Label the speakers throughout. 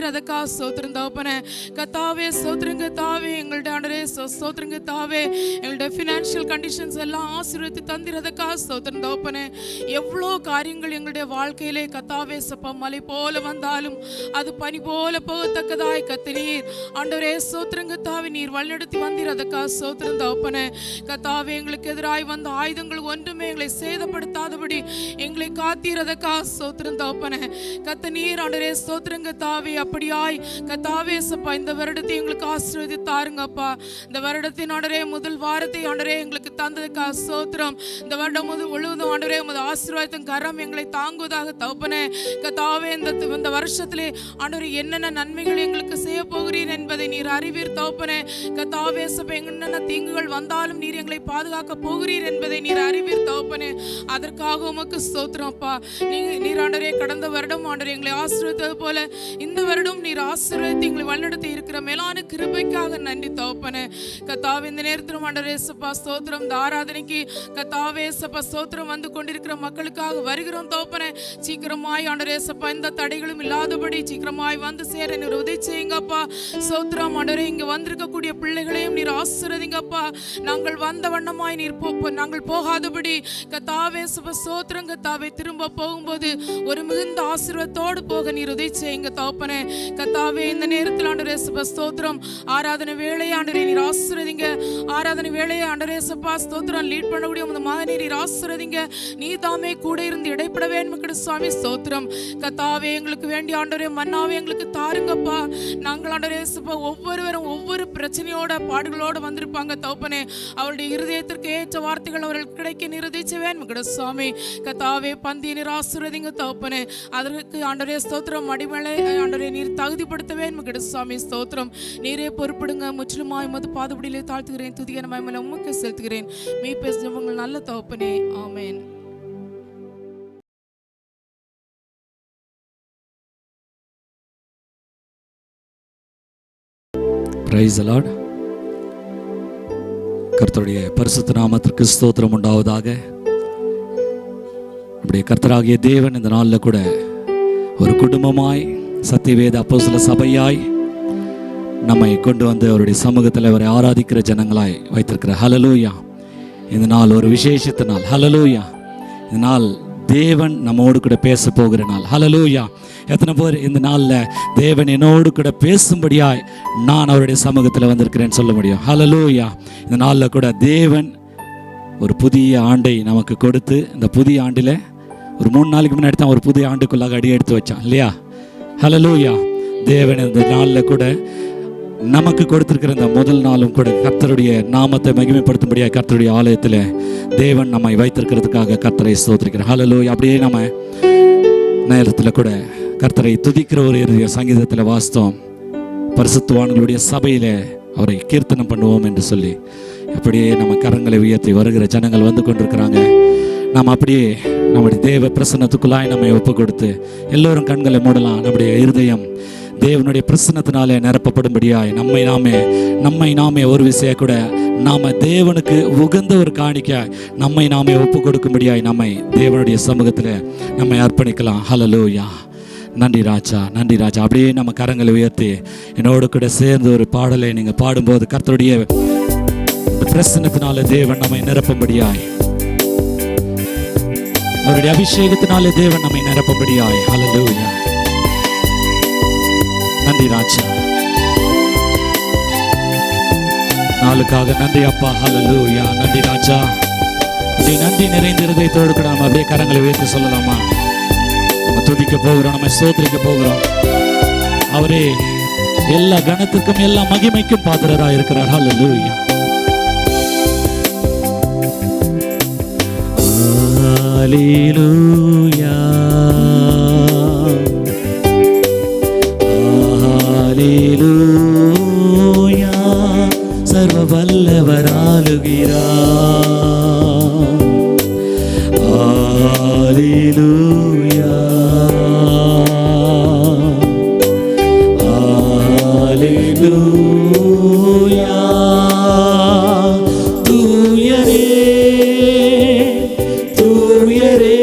Speaker 1: தந்தீர், அதற்காக ஸ்தோத்திரம் தகப்பனே. கர்த்தாவே ஸ்தோத்திரங்க தாவே, எங்களுடைய ஆண்டவரே ஸ்தோத்திரங்க தாவே, எங்களுடைய ஃபினான்ஷியல் கண்டிஷன்ஸ் எல்லாம் ஆசீர்வதித்து தந்தீர், அதற்காக ஸ்தோத்திரம் தகப்பனே. எவ்வளோ காரியங்கள் எங்களுடைய வாழ்க்கையிலே கர்த்தாவே சப்பா மலை போல வந்தாலும் அது பனி போல போகத்தக்கதாய் கர்த்தீர் ஆண்டவரே ஸ்தோத்திரங்க தாவே நீர் வழிநடத்தி வந்தீர், அதற்காக ஸ்தோத்திரம் தகப்பனே. கர்த்தாவே எங்களுக்கு எதிராய் வந்த ஆயுதங்கள் ஒன்றுமே எங்களை சேதப்படுத்தாதபடி எங்களை காத்தீர், அதற்காக ஸ்தோத்திரம் தகப்பனே. கர்த்தீர் ஆண்டவரே ஸ்தோத்திரங்க தாவே அப்படியாய் கர்த்தாவே சப்பா இந்த வருடத்தை எங்களுக்கு ஆசீர்வதித்து தாருங்கப்பா. இந்த வருடத்தின் ஆண்டவரே முதல் வாரத்தை ஆண்டவரே எங்களுக்கு தந்ததுக்காக ஸ்தோத்திரம். இந்த வருடம் முழுவதும் ஆண்டவரே உமது ஆசீர்வாதத்தின் கரம் எங்களை தாங்குவதாக தகப்பனே. கர்த்தாவே இந்த வருஷத்திலே ஆண்டவரே என்னென்ன நன்மைகள் எங்களுக்கு செய்ய போகிறீர் என்பதை நீர் அறிவீர் தகப்பனே. கர்த்தாவே சபை என்னென்ன தீங்குகள் வந்தாலும் நீர் எங்களை பாதுகாக்க போகிறீர் என்பதை நீர் அறிவீர் தகப்பனே. அதற்காக உமக்கு ஸ்தோத்திரம் அப்பா. நீர் ஆண்டவரே கடந்த வருடம் ஆண்டவரே எங்களை ஆசீர்வதித்தது போல இந்த வருடம் நீர் ஆசீர்வதித்து எங்களை வழிநடத்தி இருக்கிற மேலான கிருபைக்காக நன்றி தகப்பனே. கர்த்தாவே இந்த நேரத்திலும் ஆண்டவரே சப்பா ஸ்தோத்திரம். இந்த ஆராதனைக்கு கர்த்தாவே சப்பா ஸ்தோத்திரம் வந்து கொண்டிருக்கிற மக்களுக்காக வருகிறோம் தகப்பனே. சீக்கிரமாய் ஆண்டவரே சப்பா எந்த தடைகளும் இல்லாதபடி சீக்கிரமாய் வந்து சேர நீர் உதவி செய்யுங்கப்பா. ஸ்தோத்திரம் ஆண்டவரே. இங்க வந்திருக்கக்கூடிய பிள்ளைகளையும் நீர் ஆசீர்வதிங்கப்பா. நாங்கள் வந்த வண்ணமாய் நீர் நாங்கள் போகாதபடி கர்த்தாவே சப்பா ஸ்தோத்திரம். கர்த்தாவே திரும்ப போகும்போது ஒரு மிகுந்த ஆசீர்வாதத்தோடு போக நீர் உதவி செய்யுங்க தகப்பனே. கர்த்தாவே இந்த நேரத்தில் ஆண்டவரே சப்பா ஸ்தோத்திரம் ஆராதனை வேளையை ஆண்டவரே நீர் ஆசீர்வதிங்க. ஆராதனை வேளையை ஆண்டவரே சப்பா ஸ்தோத்திரம் லீட் பண்ணக்கூடிய உமது மகனை நீர் ஆசீர்வதிங்க. நீ தாமே கூட இருந்து இடைப்பட வேண்டும் சுவாமி ஸ்தோத்திரம். கர்த்தாவே எங்களுக்கு வேண்டிய ஆண்டவரே மன்னாவே எங்களுக்கு தாருங்கப்பா. நாங்கள் ஆண்டவரே சப்பா ஒவ்வொருவரும் ஒவ்வொரு பிரச்சனையோட பாடுகளோட வந்திருப்பாங்க தகப்பனே. அவருடைய இருதயத்திற்கு ஏற்ற வார்த்தைகள் அவர்களுக்கு கிடைக்க நிறுதிச்சுவேன் சுவாமி. கர்த்தாவே பந்தியை நீர் ஆசீர்வதிங்க தகப்பனே. அதற்கு ஆண்டவரே ஸ்தோத்திரம் அடிமலை ஆண்டவரே நீர் தகுதிப்படுத்தவேன் சுவாமி ஸ்தோத்திரம். நீரே பொறுப்படுங்க. முற்றிலுமாய் உமது பாதபடியிலே தாழ்த்துகிறேன். துதியான மகிமையை உமக்கு செலுத்துகிறேன். மெய் பேசுகிறவங்க நல்ல தகப்பனே. ஆமென்.
Speaker 2: Praise the lord. கர்த்தருடைய பரிசுத்த நாமத்திற்கு ஸ்தோத்திரம் உண்டாவதாக. நம்முடைய கர்த்தராகிய தேவன் இந்த நாளில் கூட ஒரு குடும்பமாய் சத்தியவேத அப்போஸ்தல சபையாய் நம்மை கொண்டு வந்து அவருடைய சமூகத்தில் அவரை ஆராதிக்கிற ஜனங்களாய் வைத்திருக்கிற ஹல்லேலூயா. இந்த நாள் ஒரு விசேஷத்த நாள். ஹல்லேலூயா. இந்த நாள் தேவன் நம்மோடு கூட பேச போகிற நாள். ஹல்லேலூயா. எத்தனை பேர் இந்த நாளில் தேவன் என்னோடு கூட பேசும்படியாய் நான் அவருடைய சமூகத்தில் வந்திருக்கிறேன்னு சொல்ல முடியும்? ஹல்லேலூயா. இந்த நாளில் கூட தேவன் ஒரு புதிய ஆண்டை நமக்கு கொடுத்து இந்த புதிய ஆண்டில் ஒரு 3 நாளைக்கு முன்னாடி தான் ஒரு புதிய ஆண்டுக்குள்ளாக அடி எடுத்து வச்சான் இல்லையா? ஹல்லேலூயா. தேவன் இந்த நாளில் கூட நமக்கு கொடுத்திருக்கிற இந்த முதல் நாளும் கூட கர்த்தருடைய நாமத்தை மகிமைப்படுத்தும்படியாக கர்த்தருடைய ஆலயத்தில் தேவன் நம்மை வைத்திருக்கிறதுக்காக கர்த்தரை ஸ்தோத்திரிக்கிறோம். ஹல்லேலூயா. அப்படியே நம்ம நேரத்தில் கூட கர்த்தரை துதிக்கிற ஒரு சங்கீதத்தில் வாஸ்தவம். பரிசுத்தவான்களுடைய சபையில் அவரை கீர்த்தனம் பண்ணுவோம் என்று சொல்லி அப்படியே நம்ம கரங்களை உயர்த்தி வருகிற ஜனங்கள் வந்து கொண்டிருக்கிறாங்க. நாம் அப்படியே நம்முடைய தேவ பிரசன்னத்துக்குள்ளாய் நம்மை ஒப்பு கொடுத்து எல்லோரும் கண்களை மூடலாம். நம்முடைய இருதயம் தேவனுடைய பிரசன்னத்தினாலே நிரப்பப்படும்படியாய் நம்மை நாமே ஒரு விஷயம் கூட நாம் தேவனுக்கு உகந்த ஒரு காணிக்க நம்மை நாமே ஒப்பு கொடுக்கும்படியாய் நம்மை தேவனுடைய சமூகத்தில் நம்மை அர்ப்பணிக்கலாம். ஹல்லேலூயா. நன்றி ராஜா, நன்றி ராஜா. அப்படியே நம்ம கரங்களை உயர்த்தி என்னோடு கூட சேர்ந்து ஒரு பாடலை நீங்கள் பாடும்போது கர்த்தருடைய பிரசன்னத்தினாலே தேவன் நம்மை நிரப்பும்படியாய் அவருடைய அபிஷேகத்தினாலே தேவன் நம்மை நிரப்பும்படியாய். ஹல்லேலூயா. நன்றி ராஜா. நாளுக்காக நன்றி அப்பா. ஹல்லேலூயா. நன்றி ராஜா. நன்றி நிறைந்த இருதயத்தோடு கூட நம்ம அப்படியே கரங்களை உயர்த்தி சொல்லலாமா? நம்ம துதிக்க போகிறோம், நம்ம ஸ்தோத்திரிக்க போகிறோம். அவரே எல்லா கணத்துக்கும் எல்லா மகிமைக்கும் பாத்திரராக இருக்கிறார். ஹல்லேலூயா. ஹல்லேலூயா. ஹல்லேலூயா. சர்வ வல்லவர் ஆளுகிறார். ஹல்லேலூயா. ஹல்லேலூயா. தூயரே தூயரே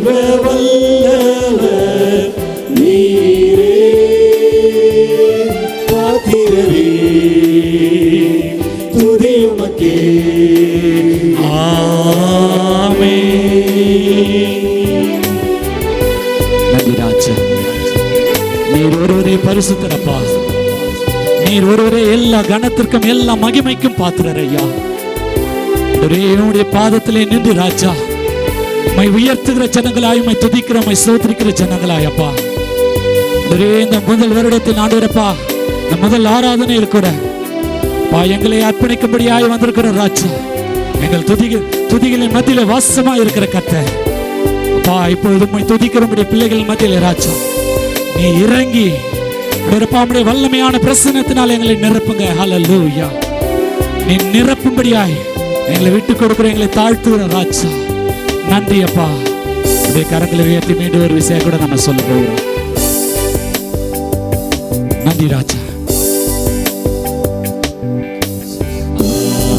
Speaker 2: சர்வ வல்லவர் நீரே, பாத்திரரே துதி உமக்கே. நன்றி ராஜா. நீர் ஒருவரே பரிசுத்தரப்பா. நீர் ஒருவரே எல்லா கணத்திற்கும் எல்லா மகிமைக்கும் பாத்திரர் ஐயா. என்னுடைய பாதத்திலே நின்று ராஜா மை உயர்த்துகிற ஜனங்களாய், மை துதிக்கிற, மை சோத்திரிக்கிற ஜனங்களாய் அப்பா. இந்த முதல் வருடத்தில் ஆண்டவரப்பா, இந்த முதல் ஆராதனையில் கூட எங்களை அர்ப்பணிக்கும்படியாய் வந்திருக்கிற ராஜா, எங்கள் துதிகளின் மத்தியில வாசமா இருக்கிற கர்த்தர் அப்பா, இப்பொழுது உம்மை துதிக்கிறபடி பிள்ளைகள் மத்தியில ராஜா நீ இறங்கி உம்முடைய வல்லமையான பிரசன்னத்தினால் எங்களை நிரப்புங்க. ஹல்லேலூயா. நீ நிரப்பும்படியாய் எங்களை விட்டு கொடுக்கிற, எங்களை தாழ்த்துகிற ராஜா நன்றி அப்பா. உடைய கரங்களை உயர்த்தி மீண்டும் ஒரு விஷயம் கூட நம்ம சொல்ல போகிறோம். நன்றி ராஜா.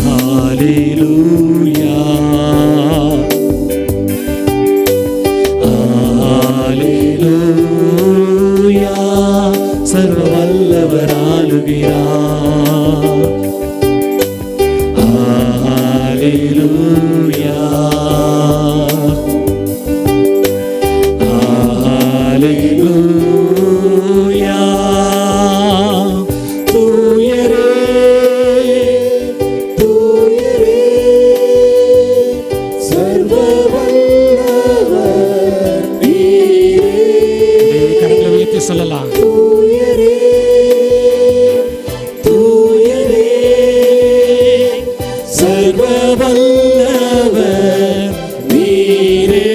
Speaker 2: ஹல்லேலூயா, ஹல்லேலூயா, சர்வ வல்லவர் ஆளுகிறார். ஹல்லேலூயா, ஹல்லேலூயா, தூயரே தூயரே சர்வ வல்லவர் நீரே. கரங்களை உயர்த்தி சொல்லலாம். தூயரே தூயரே சர்வ வல்லவர் நீரே,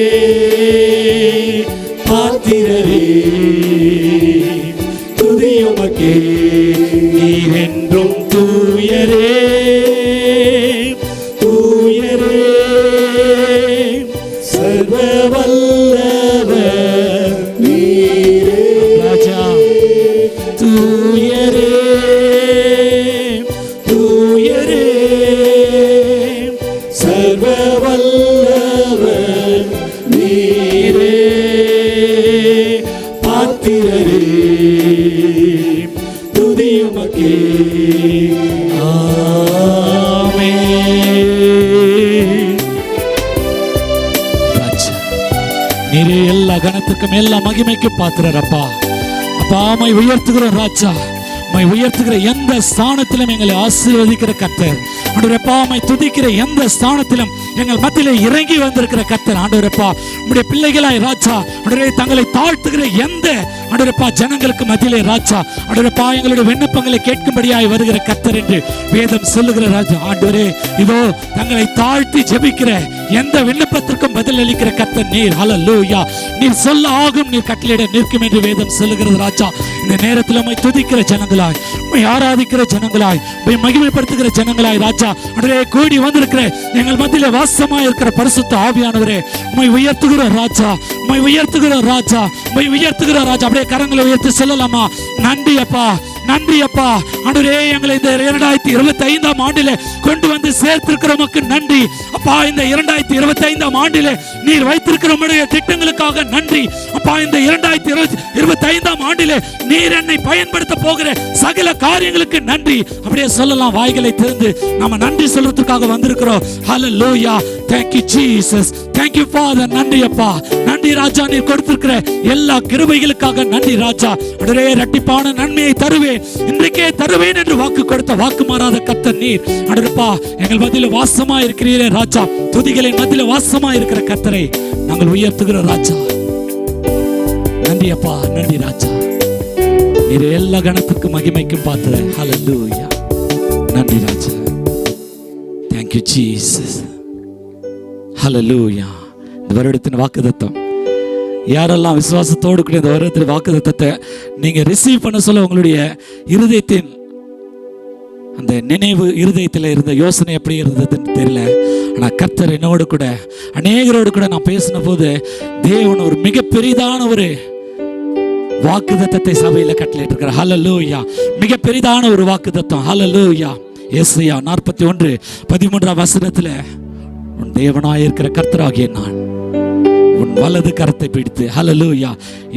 Speaker 2: பாத்திரரே துதி உமக்கே. நீர் என்றும் தூயரே தூயரே சர்வ வல்லவர் நீரே, ராஜா தூயரே தூயரே சர்வ வல்லவர் நீரே, பாத்திரரே துதி உமக்கே. ஆமென். ராஜா நீரே எல்லா கணத்துக்கும் எல்லா மகிமைக்கும் பாத்திரர் அப்பா. அப்பா மை உயர்த்துகிற ராஜா, மை உயர்த்துகிற எந்த ஸ்தானத்திலும் எங்களை ஆசீர்வதிக்கிற கர்த்தர் ஆண்டவரப்பா, மை துதிக்கிற எந்த ஸ்தானத்திலும் எங்கள் மத்தியிலே இறங்கி வந்திருக்கிற கர்த்தர் ஆண்டவரப்பா, உம்முடைய பிள்ளைகளாய் ராஜா ஆண்டவரே தங்களை தாழ்த்துகிற எந்த ஆண்டவரப்பா ஜனங்களுக்கு மத்தியிலே ராஜா ஆண்டவரப்பா எங்களுடைய விண்ணப்பங்களை கேட்கும்படியாய் வருகிற கர்த்தர் என்று வேதம் சொல்லுகிற ராஜா ஆண்டவரே, இதோ தங்களை தாழ்த்தி ஜெபிக்கிற எந்த விண்ணப்பத்திற்கும் பதில் அளிக்கிற கர்த்தர் நீர். ஹல்லேலூயா. நீர் சொல்ல ஆகும், நீர் கட்டளையிட நிற்கும் என்று வேதம் சொல்லுகிறது ராஜா. இந்த நேரத்தில் உம்மை துதிக்கிற ஜனங்களாய், உம்மை ஆராதிக்கிற ஜனங்களாய், உம்மை மகிமைப்படுத்துகிற ஜனங்களாய் ராஜா ஆண்டவரே கூடி வந்திருக்கிற எங்கள் மத்தியிலே வாசமாய் இருக்கிற பரிசுத்த ஆவியானவரே உம்மை உயர்த்துகிற ராஜா, உம்மை உயர்த்துகிற ராஜா, உம்மை உயர்த்துகிற ராஜா. அப்படியே கரங்களை உயர்த்தி சொல்லலாமா? நன்றி அப்பா, நன்றி அப்பா ஆண்டவரே, எங்களை இந்த 2025ஆம் ஆண்டிலே கொண்டு வந்து சேர்த்திருக்கிற உமக்கு நன்றி அப்பா. இந்த 2025ஆம் ஆண்டிலே நீர் வைத்திருக்கிற உம்முடைய திட்டங்களுக்காக நன்றி அப்பா. இந்த 2025ஆம் ஆண்டிலே நீர் என்னை பயன்படுத்த போகிற சகல காரியங்களுக்கு நன்றி. அப்படியே சொல்லலாம், வாய்களை திறந்து நாம நன்றி சொல்றதுக்காக வந்திருக்கிறோம். ஹல்லேலூயா. Thank you Jesus, thank you Father. நன்றி அப்பா, நன்றி ராஜா. நீர் கொடுத்திருக்கிற எல்லா கிருபைகளுக்காக நன்றி ராஜா. ஆண்டவரே இரட்டிப்பான நன்மையை தருவேன், இன்றைக்கே தருவேன் என்று வாக்கு கொடுத்த வாக்கு மாறாத கர்த்தர் நீர். ஆண்டவரப்பா எங்கள் மத்தியில வாசமா இருக்கிறீரே ராஜா, துதிகளின் மத்தியில வாசமா இருக்கிற கர்த்தரை நாங்கள் உயர்த்துகிற ராஜா. நன்றி அப்பா, நன்றி ராஜா. நீர் எல்லா கணத்துக்கும் மகிமைக்கும் பாத்திர. ஹல்லேலூயா. நன்றி ராஜா. Thank you Jesus. ஹல்லேலூயா. இந்த வருடத்தின் வாக்குத்தத்தம் யாரெல்லாம் விசுவாசத்தோடு கூட இந்த வருடத்தின் வாக்குத்தத்தத்தை நீங்க ரிசீவ் பண்ண சொல்ல உங்களுடைய இருதயத்தின் அந்த நினைவு, இருதயத்தில் இருந்த யோசனை எப்படி இருந்ததுன்னு தெரியல. ஆனால் கர்த்தர் என்னோடு கூட அநேகரோடு கூட நான் பேசின போது தேவன் ஒரு மிக பெரிதான ஒரு வாக்குத்தத்தத்தை சபையில கட்டளையிட்டு இருக்கிறார். ஹல்லேலூயா. மிக பெரிதான ஒரு வாக்குத்தத்தம். ஹல்லேலூயா. ஏசாயா 41:13 வசனத்துல உன் தேவனாயிருக்கிற கர்த்தராகிய நான் உன் வலது கரத்தை பிடித்து. ஹல்லேலூயா.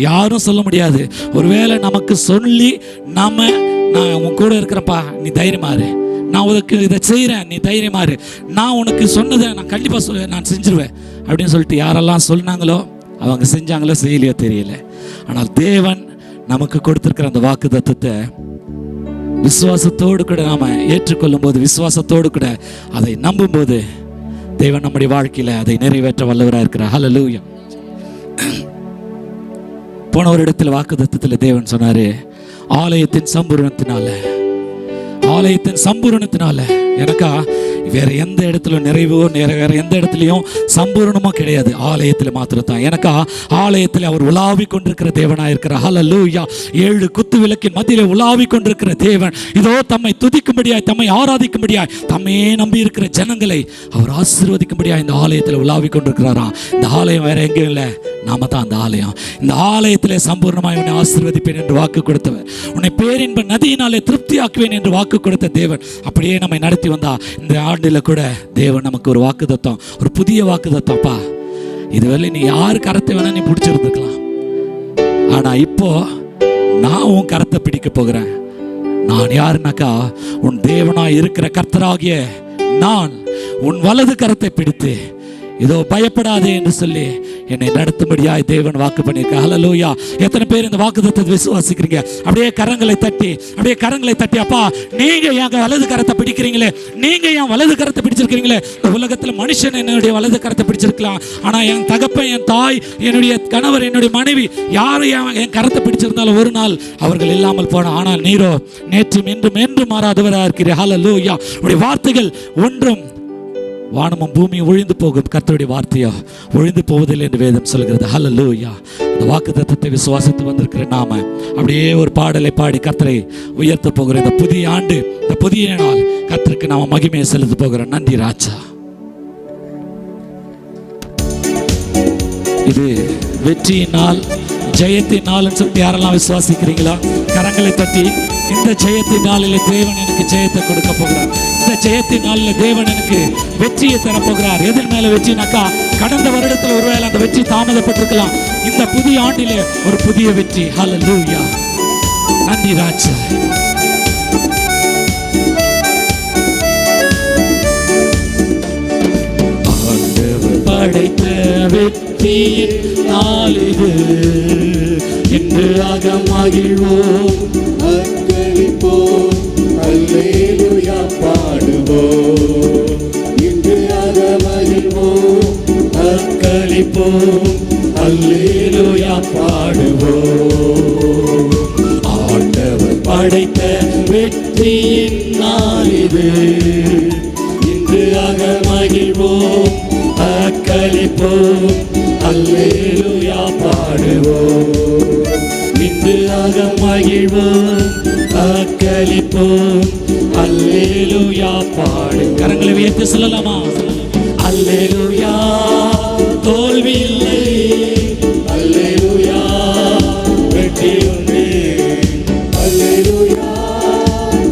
Speaker 2: யாரும் சொல்ல முடியாது. ஒருவேளை நமக்கு சொல்லி நான் உன் கூட இருக்கிறப்பா, நீ தைரியமாரு, நான் உனக்கு இதை செய்கிறேன், நீ தைரியமாரு, நான் உனக்கு சொன்னதை நான் கண்டிப்பாக நான் செஞ்சிருவேன் அப்படின்னு சொல்லிட்டு யாரெல்லாம் சொன்னாங்களோ அவங்க செஞ்சாங்களோ செய்யலையோ தெரியல. ஆனால் தேவன் நமக்கு கொடுத்திருக்கிற அந்த வாக்கு தத்தத்தை விசுவாசத்தோடு கூட நாம ஏற்றுக்கொள்ளும் போது, விசுவாசத்தோடு கூட அதை நம்பும் போது தேவன் நம்முடைய வாழ்க்கையில அதை நிறைவேற்ற வல்லவராக இருக்கிறார். ஹல்லேலூயா. போன ஒரு இடத்துல வாக்கு தத்தத்தில் தேவன் சொன்னாரு, ஆலயத்தின் சம்பூரணத்தினால எனக்கா வேற எந்த இடத்துலையும் நிறைவோ வேற எந்த இடத்துலையும் சம்பூரணமோ கிடையாது, ஆலயத்தில் மாத்திரம் தான். எனக்கா ஆலயத்தில் அவர் உலாவி கொண்டிருக்கிற தேவனாக இருக்கிறார். ஹல்லேலூயா. 7 குத்து விளக்கின் மத்தியிலே உலாவி கொண்டிருக்கிற தேவன் இதோ தம்மை துதிக்கும்படியாய், தம்மை ஆராதிக்கும்படியாய், தம்மையே நம்பி இருக்கிற ஜனங்களை அவர் ஆசீர்வதிக்கும்படியாய் இந்த ஆலயத்தில் உலாவி கொண்டிருக்கிறாராம். இந்த ஆலயம் வேற எங்கேயும் இல்லை, நாம தான் அந்த ஆலயம். இந்த ஆலயத்திலே சம்பூர்ணமாய் உன்னை ஆசீர்வதிப்பேன் என்று வாக்கு கொடுத்தவர், உன்னை பேரின்ப நதியினாலே திருப்தியாக்குவேன் என்று வாக்கு கொடுத்த தேவன் அப்படியே நம்மை நடத்தி வந்தா இந்த ஆண்டில் கூட தேவன் நமக்கு ஒரு வாக்கு தத்தம், ஒரு புதிய வாக்கு தத்தம்ப்பா. இதுவரை நீ யார் கரத்தை வேணா நீ பிடிச்சிருந்துக்கலாம், ஆனா இப்போ நான் உன் கரத்தை பிடிக்க போகிறேன். நான் யாருனாக்கா உன் தேவனாய் இருக்கிற கர்த்தராகிய நான் உன் வலது கரத்தை பிடித்து இதோ பயப்படாதே என்று சொல்லி என்னை நடத்தும்படியாய் தேவன் வாக்கு பண்ணியிருக்க. ஹல்லேலூயா. எத்தனை பேர் இந்த வாக்குத்தத்தத்தை விசுவாசிக்கிறீங்க? அப்படியே கரங்களை தட்டி அப்பா நீங்க என் வலது கரத்தை பிடிக்கிறீங்களே, நீங்க என் வலது கரத்தை பிடிச்சிருக்கிறீங்களே. உலகத்தில் மனுஷன் என்னுடைய வலது கரத்தை பிடிச்சிருக்கலாம், ஆனா என் தகப்பன், என் தாய், என்னுடைய கணவர், என்னுடைய மனைவி யாரும் என் கரத்தை பிடிச்சிருந்தாலும் ஒரு நாள் அவர்கள் இல்லாமல் போன, ஆனால் நீரோ நேற்றும் இன்றும் என்றும் மாறாதவராக இருக்கிறீர். ஹல்லேலூயா. உடைய வார்த்தைகள் ஒன்றும் வானமும் பூமியும் ஒழிந்து போகும், கர்த்தருடைய வார்த்தையோ ஒழிந்து போவதில்லை என்று வேதம் சொல்கிறது. ஹல்லேலூயா. இந்த வாக்குத்தத்தத்தை விசுவாசித்து வந்திருக்கிற நாம அப்படியே ஒரு பாடலை பாடி கர்த்தரை உயர்த்த போகிற இந்த புதிய ஆண்டு, இந்த புதிய நாள் கர்த்தருக்கு நாம மகிமையை செலுத்த போகிறோம். நன்றி ராஜா. இது வெற்றியின் நாள், ஜெயத்தின் நாள் சொல்லிட்டு யாரெல்லாம் விசுவாசிக்கிறீங்களோ கரங்களை தட்டி, இந்த ஜெயத்தின் நாளில் தேவன் எனக்கு ஜெயத்தை கொடுக்க போகிறார், இந்த ஜெயத்தின் நாளில் தேவன் எனக்கு வெற்றியை தரப்போகிறார். எதிர் மேல வெற்றினாக்கா கடந்த வருடத்தில் ஒருவேளை அந்த வெற்றி தாமதப்பட்டிருக்கலாம், இந்த புதிய ஆண்டிலே ஒரு புதிய வெற்றி. ஹல்லேலூயா. நன்றி ராஜா. ஆண்டவர் படைத்த வெற்றியின் நாள் இது, இன்று மகிழ்வோம், அக்களிப்போம், அல்லேலூயா பாடுவோம். இன்று மகிழ்வோம், அக்களிப்போம், அல்லேலூயா பாடுவோம். ஆண்டவர் படைத்த வெற்றியின் நாள் இது, இன்று மகிழ்வோம், அக்களிப்போம், அல்லேலூயா பாடுவோம். இன்று மகிழ்வோம், அக்களிப்போம், அல்லேலூயா பாடு. கரங்களை உயர்த்தி சொல்லலாமா? அல்லேலூயா. தோல்வி இல்லை, அல்லேலூயா. வெற்றி உண்டு, அல்லேலூயா.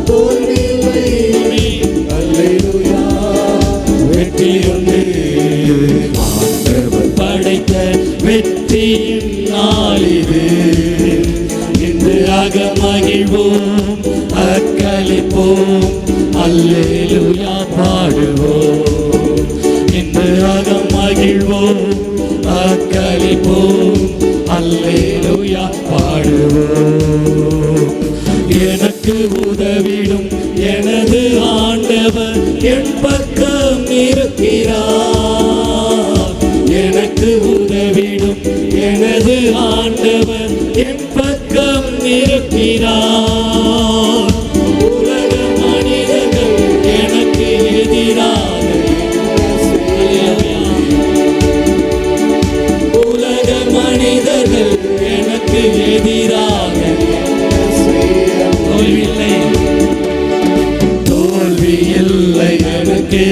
Speaker 2: தோல்வி இல்லை, அல்லேலூயா. வெற்றி உண்டு. ஆண்டவர் படைத்த வெற்றியின் நாள் இது, இன்று மகிழ்வோம், அக்களிப்போம், அல்லேலூயா பாடுவோம். இன்று மகிழ்வோம், அக்களிப்போம், அல்லேலூயா பாடுவோம். எனக்கு உதவிடும் எனது ஆண்டவர் என் பக்கம் இருக்கிறார். எனக்கு உதவிடும் எனது ஆண்டவர் என் பக்கம் இருக்கிறார். உலக மனிதர்கள் எனக்கு எதிராக, உலக மனிதர்கள் எனக்கு எதிராக தோல்வியில்லை, தோல்வி இல்லை எனக்கு.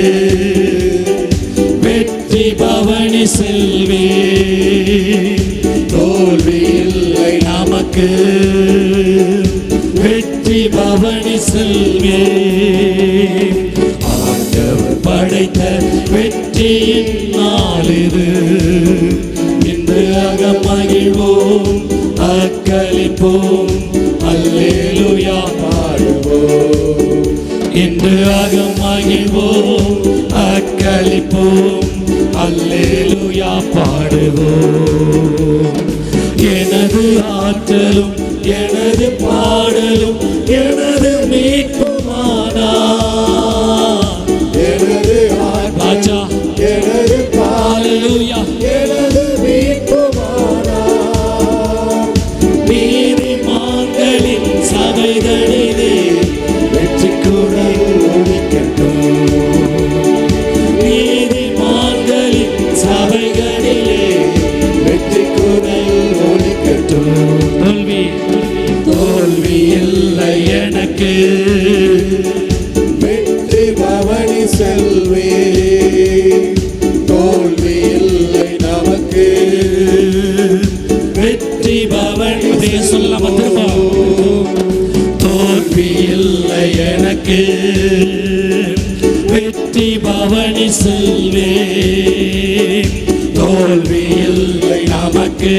Speaker 2: வெற்றி பவனி செல்வே, தோல்வி இல்லை நமக்கு. வெற்றி பவனி செல்வே. ஆண்டவர் படைத்த வெற்றியின் நாள் இது, மகிழ்வோம் அக்களிப்போம் அல்லேலூயா பாடுவோம். இன்று மகிழ்வோம் அக்களிப்போம் அல்லேலூயா பாடுவோம். எனது ஆற்றலும் எனது பாடலும் எனது மீட்புமானார். எனது ராஜா எனது பாடலுயா எனது மீட்புமானார். நீதிமான்களின் சபைகளிலே வெற்றி குரல் ஒலிக்கட்டும். நீதிமான்களின் சபைகளிலே வெற்றி குரல் ஒலிக்கட்டும். தோல்வி இல்லை எனக்கு, வெற்றி பவனி செல்வே. தோல்வி இல்லை நமக்கு, வெற்றி பவனி சொல்லலாம். திரும்ப தோல்வி இல்லை எனக்கு, வெற்றி பவனி செல்வே. தோல்வி இல்லை நமக்கு,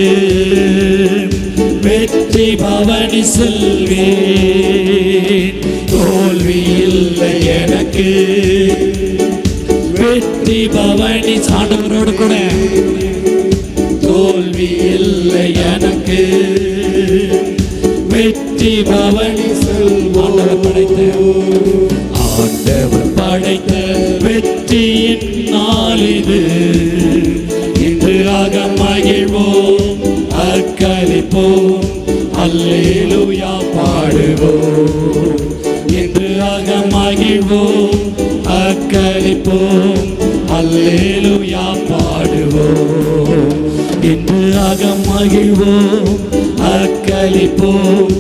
Speaker 2: வெற்றி பவனி செல்வே. தோல்வி இல்லை எனக்கு, வெற்றி பவனி. ஆண்டவரோடு கூட தோல்வி இல்லை எனக்கு, வெற்றி பவனி செல்வோம். ஆண்டவர் படைத்த வெற்றியின் நாள் இது. இன்று மகிழ்வோம் அக்களிப்போம் அல்லேலூயா பாடுவோம். இன்று மகிழ்வோம் அக்களிப்போம் அல்லேலூயா பாடுவோம். இன்று மகிழ்வோம் அக்களிப்போம்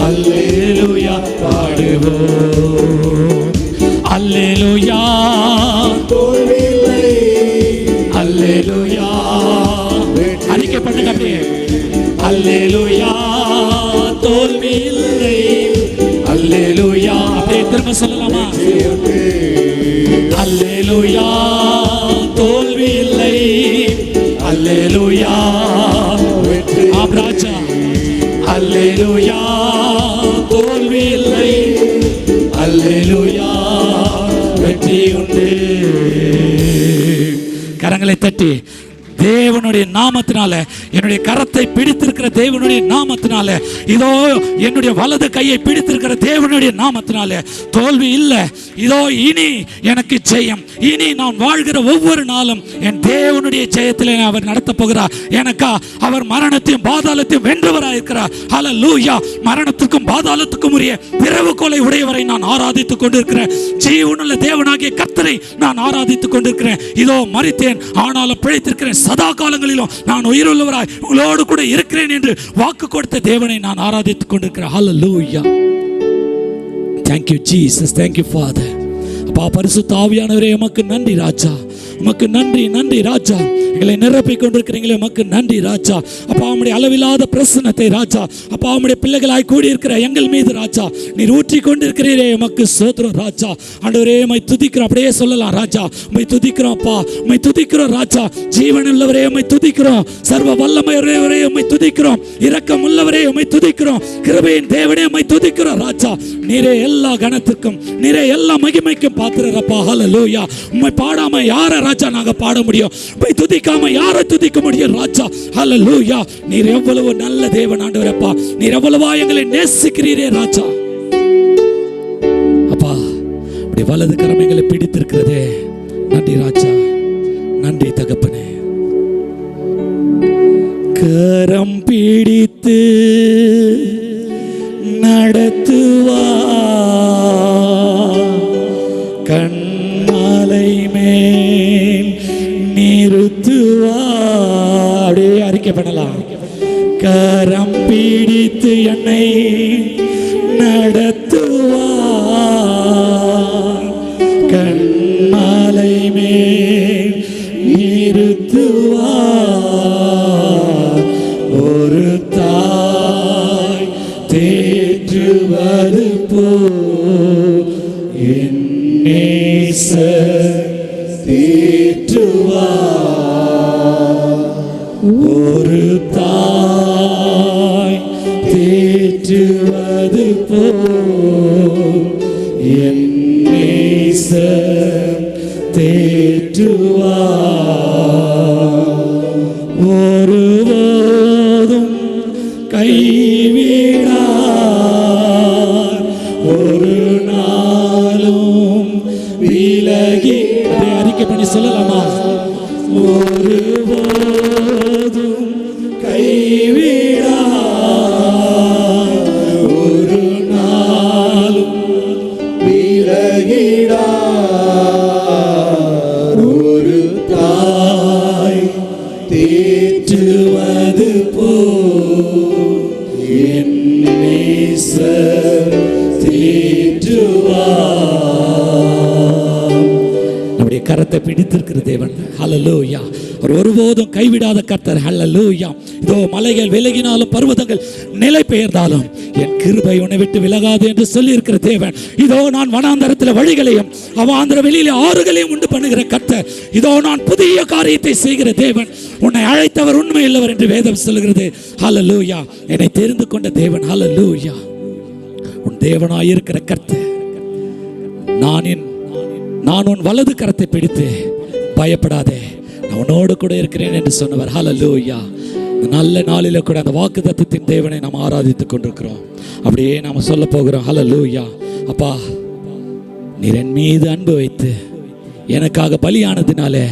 Speaker 2: அல்லேலூயா பாடுவோம். அல்லேலூயா தோல்வி இல்லை, அல்லேலூயா அறிக்கை பண்ணுங்க அப்படியே. அல்லேலூயா தோல்வி இல்லை, அல்லேலூயா அப்படியே திரும்ப சொல்லலாமா? அல்லேலூயா தோல்வி இல்லை, அல்லேலூயா ராஜா. அல்லேலூயா தோல்வி இல்லை, அல்லேலூயா வெற்றி உண்டு. கரங்களை தட்டி தேவனுடைய நாமத்தினால, என்னுடைய கரத்தை பிடித்திருக்கிற தேவனுடைய நாமத்தினால, இதோ என்னுடைய வலது கையை பிடித்திருக்கிற தேவனுடைய நாமத்தினால தோல்வி இல்லை. இதோ இனி எனக்கு ஜெயம். இனி நான் வாழ்கிற ஒவ்வொரு நாளும் என் தேவனுடைய ஜெயத்திலே அவர் நடத்த போகிறார். எனக்கா அவர் மரணத்தையும் பாதாளத்தையும் வென்றவராயிருக்கிறார். ஹல்லேலூயா. மரணத்துக்கும் பாதாளத்துக்கும் உரிய திறவுகோலை உடையவரை நான் ஆராதித்துக் கொண்டிருக்கிறேன். ஜீவனுள்ள தேவனாகிய கர்த்தரை நான் ஆராதித்துக் கொண்டிருக்கிறேன். இதோ மரித்தேன் ஆனாலும் பிழைத்திருக்கிறேன், சதா காலங்களிலும் நான் உயிருள்ளவராய் உங்களோடு கூட இருக்கிறேன் என்று வாக்கு கொடுத்த தேவனை நான் ஆராதித்துக் கொண்டிருக்கிறேன். ஹல்லேலூயா. Thank you Jesus, thank you Father. அப்பா பரிசுத்த ஆவியானவரே உமக்கு நன்றி ராஜா, உமக்கு நன்றி நன்றி ராஜா. எங்களை நிரப்பிக் கொண்டிருக்கிறீங்களே உமக்கு நன்றி ராஜா. அப்பா உம்முடைய அளவில்லாத பிரசன்னத்தை ராஜா, அப்பா உம்முடைய பிள்ளைகளாய் கூடியிருக்கிற எங்கள் மீது ராஜா நீர் ஊற்றி கொண்டிருக்கிறீரே உமக்கு ஸ்தோத்திரம் ராஜா. ஆண்டவரே உம்மை துதிக்கிறோம். அப்படியே சொல்லலாம் ராஜா, உம்மை துதிக்கிறோம் அப்பா, உம்மை துதிக்கிறோம் ராஜா. ஜீவனுள்ளவரே உம்மை துதிக்கிறோம், சர்வ வல்லமையுள்ளவரே உம்மை துதிக்கிறோம், இரக்கம் உள்ளவரே உம்மை துதிக்கிறோம், கிருபையின் தேவனே உம்மை துதிக்கிறோம் ராஜா. நீரே எல்லா கணத்திற்கும் நீரே எல்லா மகிமைக்கும் பாத்திரரப்பா. ஹல்லேலூயா. உம்மை பாடாம யாரை ராஜா நாங்க பாட முடியும்? உம்மை துதிக்காம யாரை துதிக்க முடியும் ராஜா? ஹல்லேலூயா. நீர் எவ்வளவு நல்ல தேவன் ஆண்டவரப்பா, நீர் எவ்வளவா எங்களை நேசிக்கிறீரே ராஜா. அப்பா அப்படி வலது கரம் எங்களை பிடித்திருக்கிறதே நன்றி ராஜா, நன்றி தகப்பனே. கரம் பிடித்து நடத்துவா, கண்மாலை மேல் நிறுத்துவா. அப்படியே அறிக்கை பண்ணலாம். கரம் பிடித்து என்னை நடத்துவா, கண்மாலை மேல் நிறுத்துவா. ஒரு தாய் தேற்றுவது போல் என் நேசர் தேற்றுவா. ஒரு தாய் சொல்லலாமா? ஒருபோதும் கைவிடா, ஒரு நாளும் விலகிடா, ஒரு தாய் தேற்றுவது போ என் நேசர் தேற்றுவார். நம்முடைய கரத்தை பிடித்திருக்கிற தேவன். ஹல்லேலூயா. அவர் ஒருபோதும் கைவிடாத கர்த்தர். ஹல்லேலூயா. இதோ மலைகள் விலகினாலும் பர்வதங்கள் நிலை பெயர்ந்தாலும் என் கிருபை உன்னை விட்டு விலகாது என்று சொல்லி இருக்கிற தேவன். இதோ நான் வனாந்தரத்தில் வழிகளையும் அவாந்தர வெளியிலே ஆறுகளையும் உண்டு பண்ணுகிற கர்த்தர். இதோ நான் புதிய காரியத்தை செய்கிற தேவன். உன்னை அழைத்தவர் உண்மை இல்லவர் என்று வேதம் சொல்கிறது. ஹல்லேலூயா. என்னை தெரிந்து கொண்ட தேவன். ஹல்லேலூயா. உன் தேவனாய் இருக்கிற கர்த்தர். நான் உன் வலது கரத்தை பிடித்து பயப்படாதே, நான் உன்னோடு கூட இருக்கிறேன் என்று சொன்னவர். ஹல்லேலூயா. நல்ல நாளில கூட அந்த வாக்குத்தத்தத்தின் தேவனை நாம் ஆராதித்துக் கொண்டிருக்கிறோம். அப்படியே நாம் சொல்ல போகிறோம். ஹல்லேலூயா. அப்பா, நீர் என் மீது அன்பு வைத்து எனக்காக பலியானதினாலே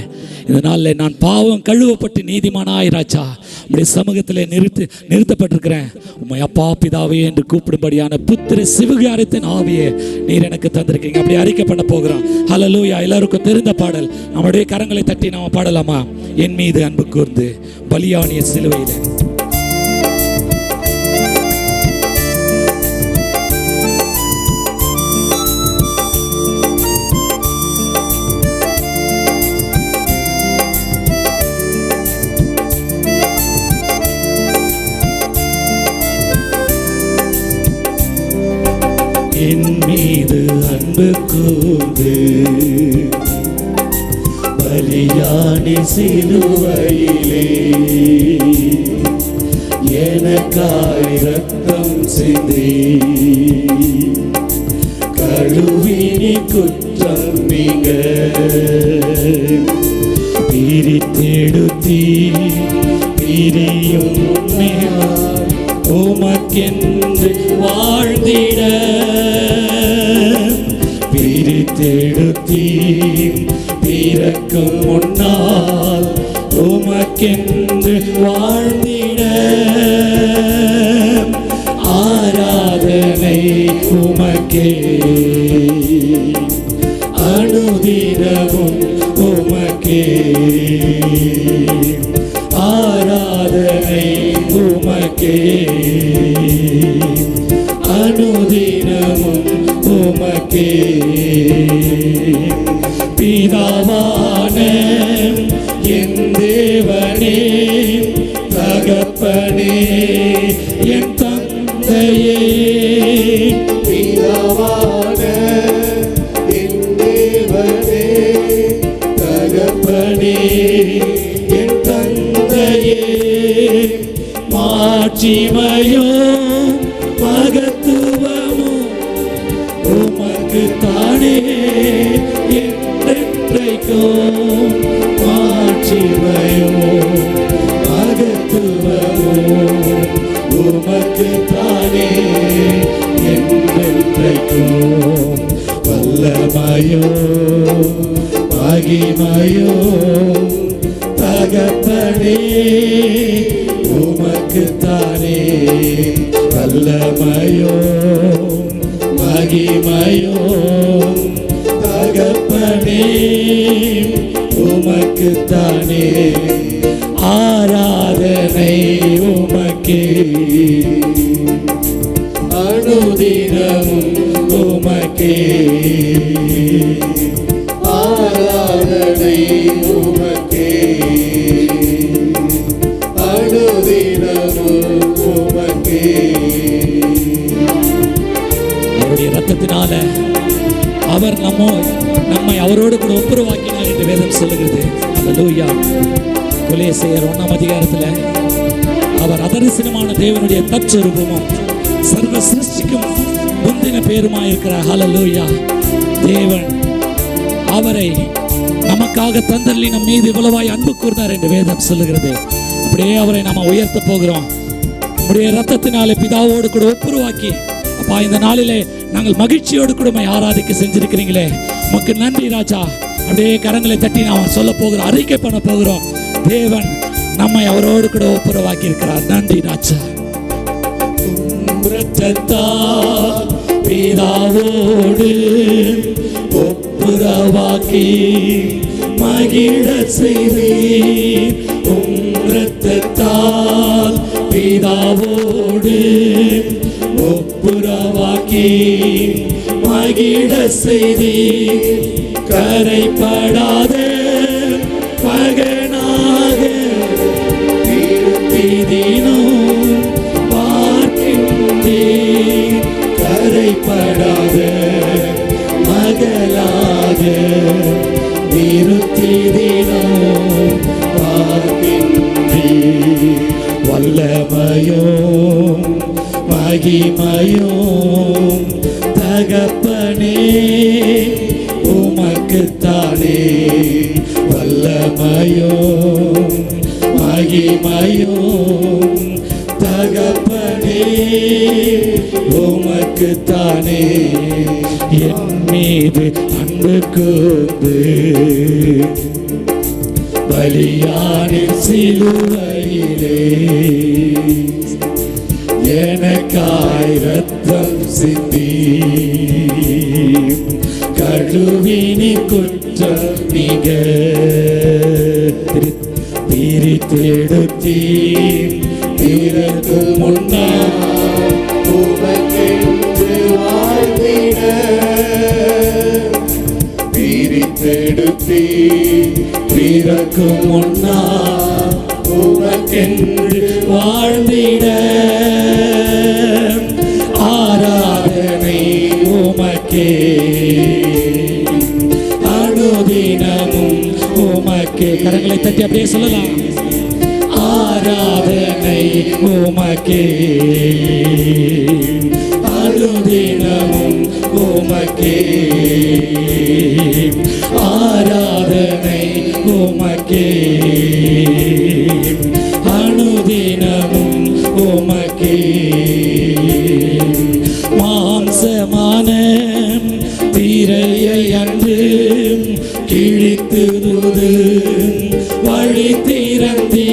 Speaker 2: இந்த நாளில் நான் பாவம் கழுவப்பட்டு நீதிமானாய் ராஜா உம்முடைய சமூகத்தில் நிறுத்தப்பட்டிருக்கிறேன். உம்மை அப்பா பிதாவே என்று கூப்பிடும்படியான புத்திர சிவகாரத்தின் ஆவியே நீர் எனக்கு தந்திருக்கீங்க. அப்படி அறிக்கை பண்ண போகிறோம். ஹல்லேலூயா. எல்லாருக்கும் தெரிந்த பாடல். நம்முடைய கரங்களை தட்டி நாம பாடலாமா? என் மீது அன்பு கூர்ந்து பலியானிய சிலுவையில். என் மீது அன்பு கூர்ந்து பலியானி சிலுவையிலே எனக்காய் ரத்தம் சிந்தி கழுவினி குற்றம் நீங்க பிரித்தெடுத்தி பிரியும் உமக்கென்று வாழ்ந்திட பிரித்தெடுத்தி பிறக்கும் முன்னால் உமக்கென்று வாழ்ந்திட ஆராதனை உமக்கே அனுதினமும் உமக்கே ஆராதனை உமக்கே அனுதினமும் உமக்கே பிதாவான என் தேவனே தகப்பனே என் தந்தையே பிதாவான என் தேவனே தகப்பனே என் தந்தையே மாட்சிமையோ மகத்துவமோ உமக்கு தானே என்றென்றைக்கும் மாட்சிமையோ மகத்துவமோ உமக்கு தானே என்றென்றைக்கும் வல்லமையோ மகிமையோ தகப்பனே உமக்கு தானே வல்லமையோ மகிமையோ தகப்பனே உமக்கு தானே ஆராதனை உமக்கே அனுதினமும் உமக்கே ஆராதனை உமக்கே அனுதினமும் உமக்கே. அவருடைய இரத்தத்தினால அவர் நம்மை அவரோடு கூட ஒப்புரவாக்கினார் என்று வேதம் சொல்லுகிறது. அல்லேலூயா. கொலேசியர் 1ஆம் அதிகாரத்தில் அவர் அதரிசனமான தேவனுடைய தற்சரூபமும் சர்வ சிருஷ்டிக்கும் முந்தின பேருமாயிருக்கிறார். ஹல்லேலூயா. தேவன் அவரை நமக்காக தந்தள்ளி நம் மீது இவ்வளவாய் அன்பு கூர்ந்தார் என்று வேதம் சொல்லுகிறது. அப்படியே அவரை நாம உயர்த்த போகிறோம். நம்முடைய ரத்தத்தினாலே பிதாவோடு கூட ஒப்புரவாக்கி அப்பா இந்த நாளிலே நாங்கள் மகிழ்ச்சியோடு கூட ஆராதிக்க செஞ்சிருக்கிறீங்களே, உமக்கு நன்றி ராஜா. அப்படியே கரங்களை தட்டி நாம் சொல்ல போகிறோம், அறிக்கை பண்ண போகிறோம். தேவன் நம்மை அவரோடு கூட ஒப்புரவாக்கி இருக்கிறார். நன்றி ராஜா. இரத்தத்தால் பிதாவோடு ஒப்புரவாக்கி மகிழ செய்தீர். இரத்தத்தால் பிதாவோடு ஒப்புரவாக்கி மகிழ செய்தீர். கரைப்படாத மகனாக திருத்திதினும் பார்க்கின்றேன். கரைப்படாத மகளாக திருத்திதினும் பார்க்கின்றேன். வல்லமையும் மகிமையும் தகப்பனே உமக்குத்தானே. வல்லமையும் மகிமையும் தகப்பனே உமக்குத்தானே. என் மீது அன்பு கூர்ந்து பலியானின் சிலுவையிலே எனக்காய் ரத்தம் சிந்தி கழுவினி குற்றம் நீங்க பிரித்தெடுத்தீ. பிறகு முன்னால் உமக்கென்று வாழ்ந்திட பிரித்தெடுத்தீ. பிறகு முன்னால் உமக்கென்று வாழ்ந்திட ஆராதனை உமக்கே அனுதினமும் உமக்கே. கரங்களை தட்டி அப்படியே சொல்லலாம். ஆராதனை உமக்கே அனுதினமும் உமக்கே. ஆராதனை உமக்கே அனுதினமும் உமக்கே. மாம்சமான திரையை அன்று கிழித்துது வழி திறந்தீ.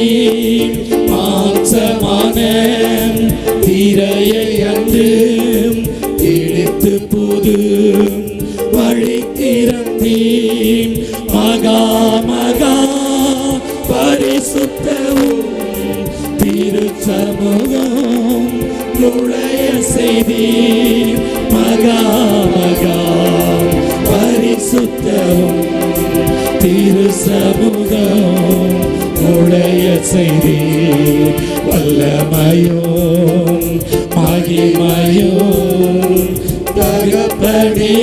Speaker 2: மாம்சமான திரையை அன்று கிழித்து புது வழி திறந்தீ. மகா மகா பரிசுத்தவும் திருச்சமூகம் நுழைய செய்தீர். மகா மகா பரிசுத்தவும் திருச்சமூகம் நுழைய செய்தீர். வல்லமையும் மகிமையும் தகப்பனே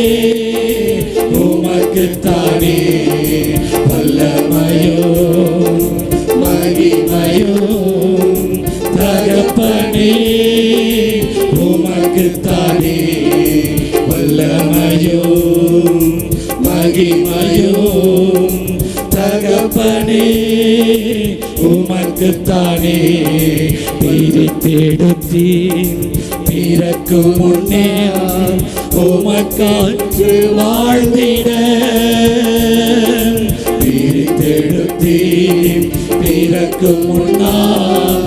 Speaker 2: உமக்குத்தானே. வல்லமையும் மகிமையும் தகப்பனே உமக்குத்தானே. வல்லமையும் மகிமையும் தகப்பனே உமக்குத்தானே. பிரித்தெடுத்தீ. பிறக்கு முன்னே உமக்காற்று வாழ்ந்திட பிரித்தெடுத்தீ. பிறக்கு முன்னால்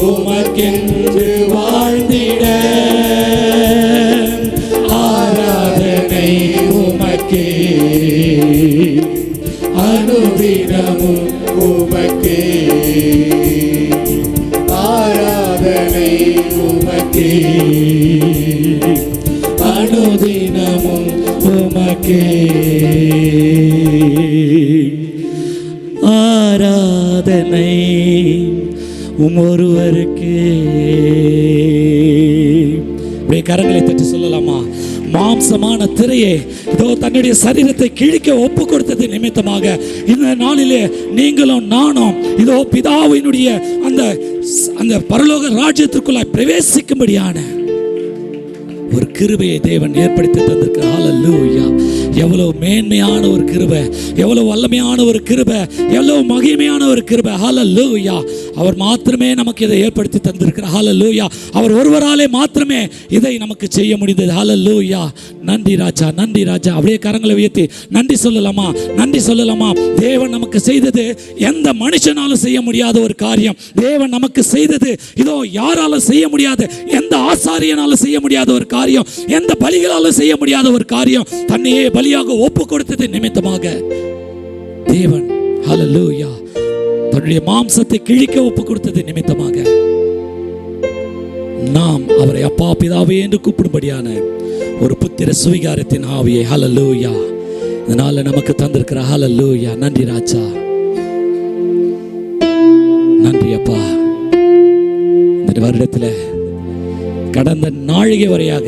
Speaker 2: உமக்கென்று வாழ்ந்திட ஆராதனை உமக்கே அனுதினமும் உமக்கே. ஆராதனை உமக்கே அனுதினமும் உமக்கே. ஆராதனை ஒருவருக்கே. கரங்களை தட்டி சொல்லலாமா? மாம்சமான திரையே இதோ தன்னுடைய சரீரத்தை கிழிக்க ஒப்பு கொடுத்தது நிமித்தமாக இந்த நாளிலே நீங்களும் நானும் இதோ பிதாவினுடைய அந்த பரலோக ராஜ்யத்திற்குள்ளாய் பிரவேசிக்கும்படியான ஒரு கிருபையை தேவன் ஏற்படுத்தி தந்திருக்கிறார். ஹல்லேலூயா. எவ்வளவு மேன்மையான ஒரு கிருபை, எவ்வளவு வல்லமையான ஒரு கிருபை, எவ்வளவு மகிமையான ஒரு கிருபை. ஹல்லேலூயா. அவர் மாத்திரமே நமக்கு இதை ஏற்படுத்தி தந்திருக்கிறார். ஹல்லேலூயா. அவர் ஒருவராலே மாத்திரமே இதை நமக்கு செய்ய முடிந்தது. ஹல்லேலூயா. நன்றி ராஜா, நன்றி ராஜா. அப்படியே கரங்களை உயர்த்தி நன்றி சொல்லலாமா? நன்றி சொல்லலாமா? தேவன் நமக்கு செய்தது எந்த மனுஷனாலும் செய்ய முடியாத ஒரு காரியம். தேவன் நமக்கு செய்தது இதோ யாராலும் செய்ய முடியாத, எந்த ஆசாரியனாலும் செய்ய முடியாத ஒரு காரியம், எந்த பலிகளாலும் செய்ய முடியாத ஒரு காரியம். தன்னையே பலியாக ஒப்பு கொடுத்தது நிமித்தமாக தேவன் ஹல்லேலூயா தன்னுடைய மாம்சத்தை கிழிக்க ஒப்பு கொடுத்தது நிமித்தமாக நாம் அவரை அப்பா பிதாவே என்று கூப்பிடும்படியான ஒரு புத்திர சுவிகாரத்தின் ஆவியை ஹல்லேலூயா இதனால நமக்கு தந்திருக்கிற. ஹல்லேலூயா. நன்றி ராஜா, நன்றி அப்பா. இந்த வருடத்தில் கடந்த நாழிகை வரையாக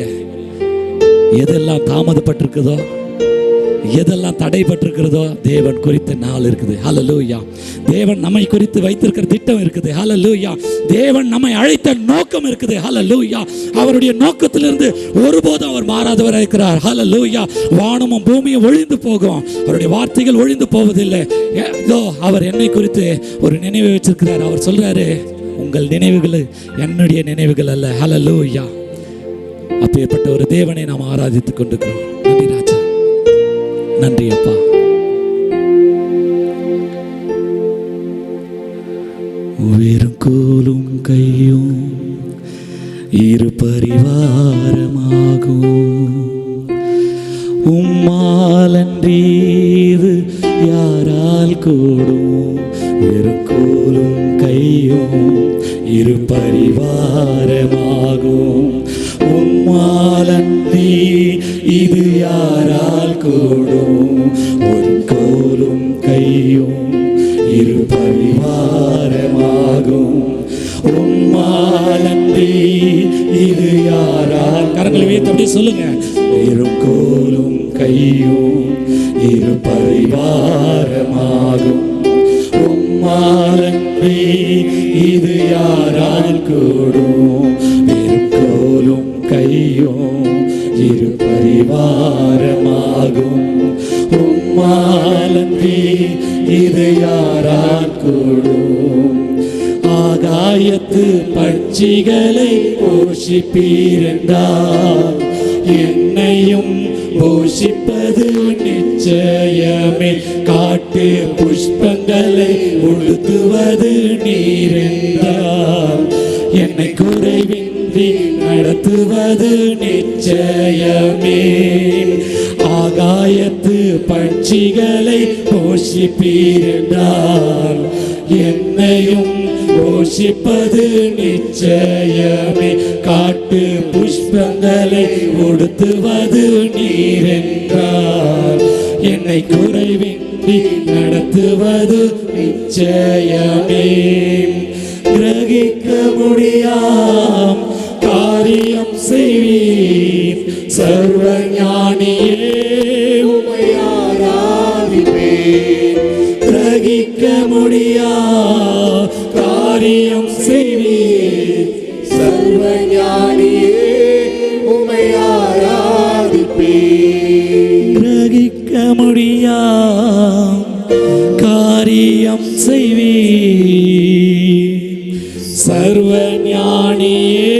Speaker 2: எதெல்லாம் தாமதப்பட்டிருக்குதோ, எதெல்லாம் தடைப்பட்டிருக்கிறதோ தேவன் குறித்த நாள் இருக்குது. ஹல்லேலூயா. தேவன் நம்மை குறித்து வைத்திருக்கிற திட்டம் இருக்குது. ஹல்லேலூயா. தேவன் நம்மை அழைத்த நோக்கம் இருக்குது. ஹல்லேலூயா. அவருடைய நோக்கத்திலிருந்து ஒருபோதும் அவர் மாறாதவராக இருக்கிறார். ஹல்லேலூயா. வானமும் பூமியும் ஒழிந்து போகும், அவருடைய வார்த்தைகள் ஒழிந்து போவதில்லை. இதோ அவர் என்னை குறித்து ஒரு நினைவு வச்சிருக்கிறார். அவர் சொல்றாரு, உங்கள் நினைவுகள் என்னுடைய நினைவுகள் அல்ல. ஹல்லேலூயா. அப்பேற்பட்ட ஒரு தேவனை நாம் ஆராதித்துக் கொண்டிருக்கிறோம். நன்றி ராஜா, நன்றி அப்பா. வெறும் கோலும் கையும் இரு பரிவாரமாகும், உம்மாலன்றி இது யாரால் கூடும். வெறும் கோலும் கையும் இரு பரிவாரமாகும், உம்மாலன்றி இது யாரால் கூடும். ஒரு கோலும் கையும் இரு பரிவாரமாகும், உம்மாலன்றி இது யாரால். கரங்களை உயர்த்தி அப்படியே சொல்லுங்க. வெறும் கோலும் கையும் இரு பரிவாரமாகும், உம்மாலன்றி இது யாரால் கூடும். வெறும் கோலும் கையும் இரு பரிவாரமாகும், உம்மாலன்றி இது யாரால் கூடும். ஆகாயத்து பட்சிகளை போஷிப்பீரென்றால் என்னையும் போஷிப்பது நிச்சயமே. காட்டு புஷ்பங்களை உடுத்துவது நீரென்றால் என்னை குறைவின்றி நடத்துவது நிச்சயமே. ஆகாயத்து பட்சிகளை போஷிப்பீரென்றால் என்னையும் போஷிப்பது நிச்சயமே. காட்டு புஷ்பங்களை உடுத்துவது நீரென்றால் என்னை குறைவின்றி நடத்துவது நிச்சயமே. கிரகிக்க முடியாம் காரியம் செய்வீர், சர்வ ஞானியே உம்மை ஆராதிப்பேன். கிரகிக்க முடியா காரியம் செய்வீர்,
Speaker 3: சர்வ ஞானியே உம்மை ஆராதிப்பேன்.
Speaker 2: கிரகிக்க முடியா காரியம் செய்வீர், சர்வ ஞானியே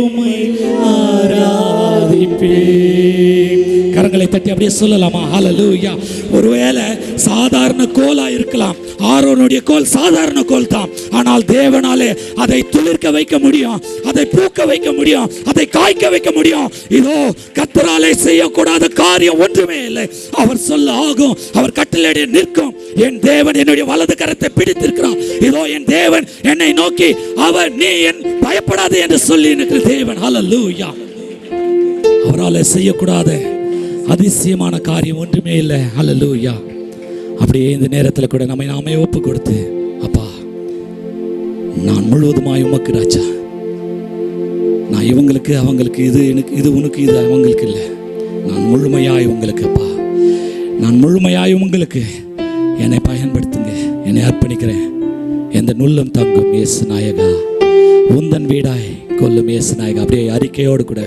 Speaker 2: உம்மை ஆராதிப்பேன். கரங்களை தட்டி அப்படியே சொல்லலாமா? ஹல்லேலூயா. ஒருவேளை சாதாரண கோலா இருக்கலாம், ஆரோனுடைய கோல் சாதாரண கோல் தான். ஆனால் தேவனாலே அதை துளிர்க்க வைக்க முடியும், அதை பூக்க வைக்க முடியும், அதை காய்க்க வைக்க முடியும். இதோ கர்த்தராலே செய்யக்கூடாத காரியம் ஒன்றுமே இல்லை. அவர் சொல்ல ஆகும், அவர் கட்டளையிட நிற்கும். என் தேவன் என்னுடைய வலது கரத்தை பிடித்திருக்கிறார். இதோ என் தேவன் என்னை நோக்கி அவர் நீ என் பயப்படாதே என்று சொல்லி இருக்கிற தேவன். ஹல்லேலூயா. அவரால் செய்யக்கூடாத அதிசயமான காரியம் ஒன்றுமே இல்லை. ஹல்லேலூயா. அப்படியே இந்த நேரத்தில் கூட நம்மை நாமே ஒப்பு கொடுத்து, அப்பா நான் முழுவதுமாய் உமக்கு ராஜா, நான் இவங்களுக்கு அவங்களுக்கு இது எனக்கு இது உனக்கு இது அவங்களுக்கு இல்லை, நான் முழுமையாய் உங்களுக்கு அப்பா, நான் முழுமையாய் உங்களுக்கு என்னை பயன்படுத்துங்க, என்னை அர்ப்பணிக்கிறேன். எந்த நுள்ளம் தங்கும் இயேசு நாயகா உந்தன் வீடாய் கொல்லும் இயேசு நாயகா. அப்படியே அறிக்கையோடு கூட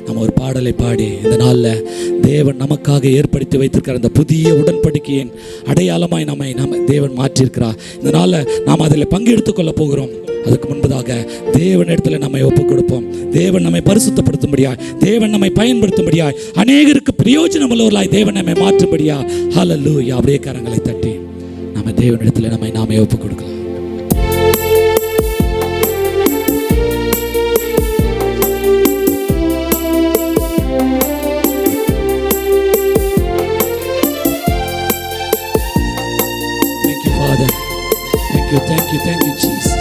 Speaker 2: நம்ம ஒரு பாடலை பாடி இந்த நாளில் தேவன் நமக்காக ஏற்படுத்தி வைத்திருக்கிற அந்த புதிய உடன்படிக்கையின் அடையாளமாய் நம்ம தேவன் மாற்றியிருக்கிறார். இந்த நாளில் நாம் அதில் பங்கெடுத்துக் கொள்ள போகிறோம். அதுக்கு முன்பதாக தேவனிடத்தில் நம்மை ஒப்புக் கொடுப்போம். தேவன் நம்மை பரிசுத்தப்படுத்தும்படியாய், தேவன் நம்மை பயன்படுத்தும்படியாய், அநேகருக்கு பிரயோஜனம் உள்ளவர்களாய் தேவன் நம்மை மாற்றும்படியா. ஹல்லேலூயா. அப்படியே கரங்களை தட்டி நம்ம தேவனிடத்தில் நாமே ஒப்புக் கொடுக்கலாம். Thank you, Father. Thank you, Jesus.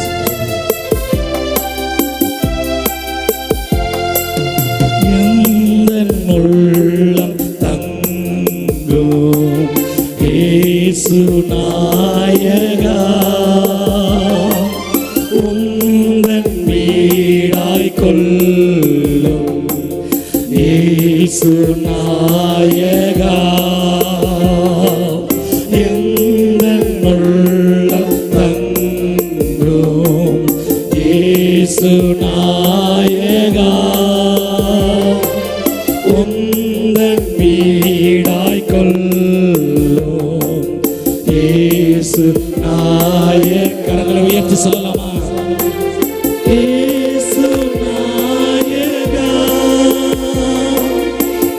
Speaker 2: உள்ளம் தங்கும் இயேசு நாயகா, உந்தன் வீடாய் கொள்ளும் இயேசு நாயகா, எந்தன் உள்ளம் தங்கும் இயேசு நாயகா, உந்தன் வீடாய் கொள்ளும் இயேசு நாயகா. கரங்களை உயர்த்தி சொல்லலாமா? இயேசு நாயகா,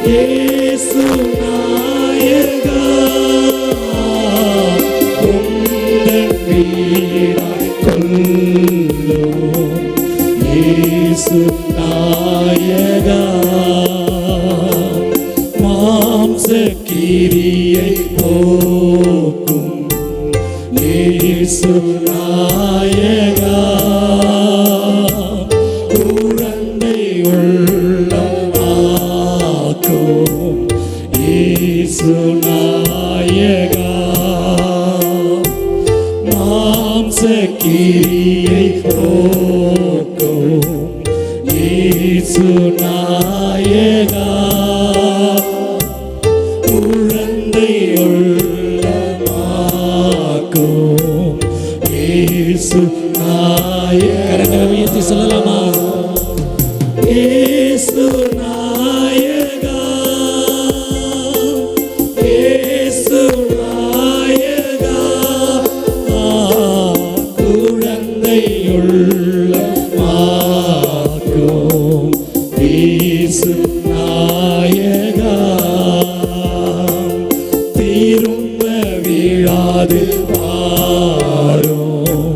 Speaker 2: இயேசு நாயகா, உந்தன் வீடாய் கொள்ளும் இயேசு நாயகா, மாம்சக்கிரியை போக்கும் இயேசு நாயகா, குழந்தை உள்ளமாக்கும் இயேசு நாயகா, மாம்சக்கிரியை போக்கும் இயேசு நாயகா, குழந்தை உள்ளமாக்கும் இயேசு நாயகா. கரங்களை உயர்த்தி சொல்லலாமா? இயேசு நாயகா, இயேசு நாயகா, குழந்தை உள்ளமாக்கும் இயேசு நாயகா, திரும்ப விழாது பாரும்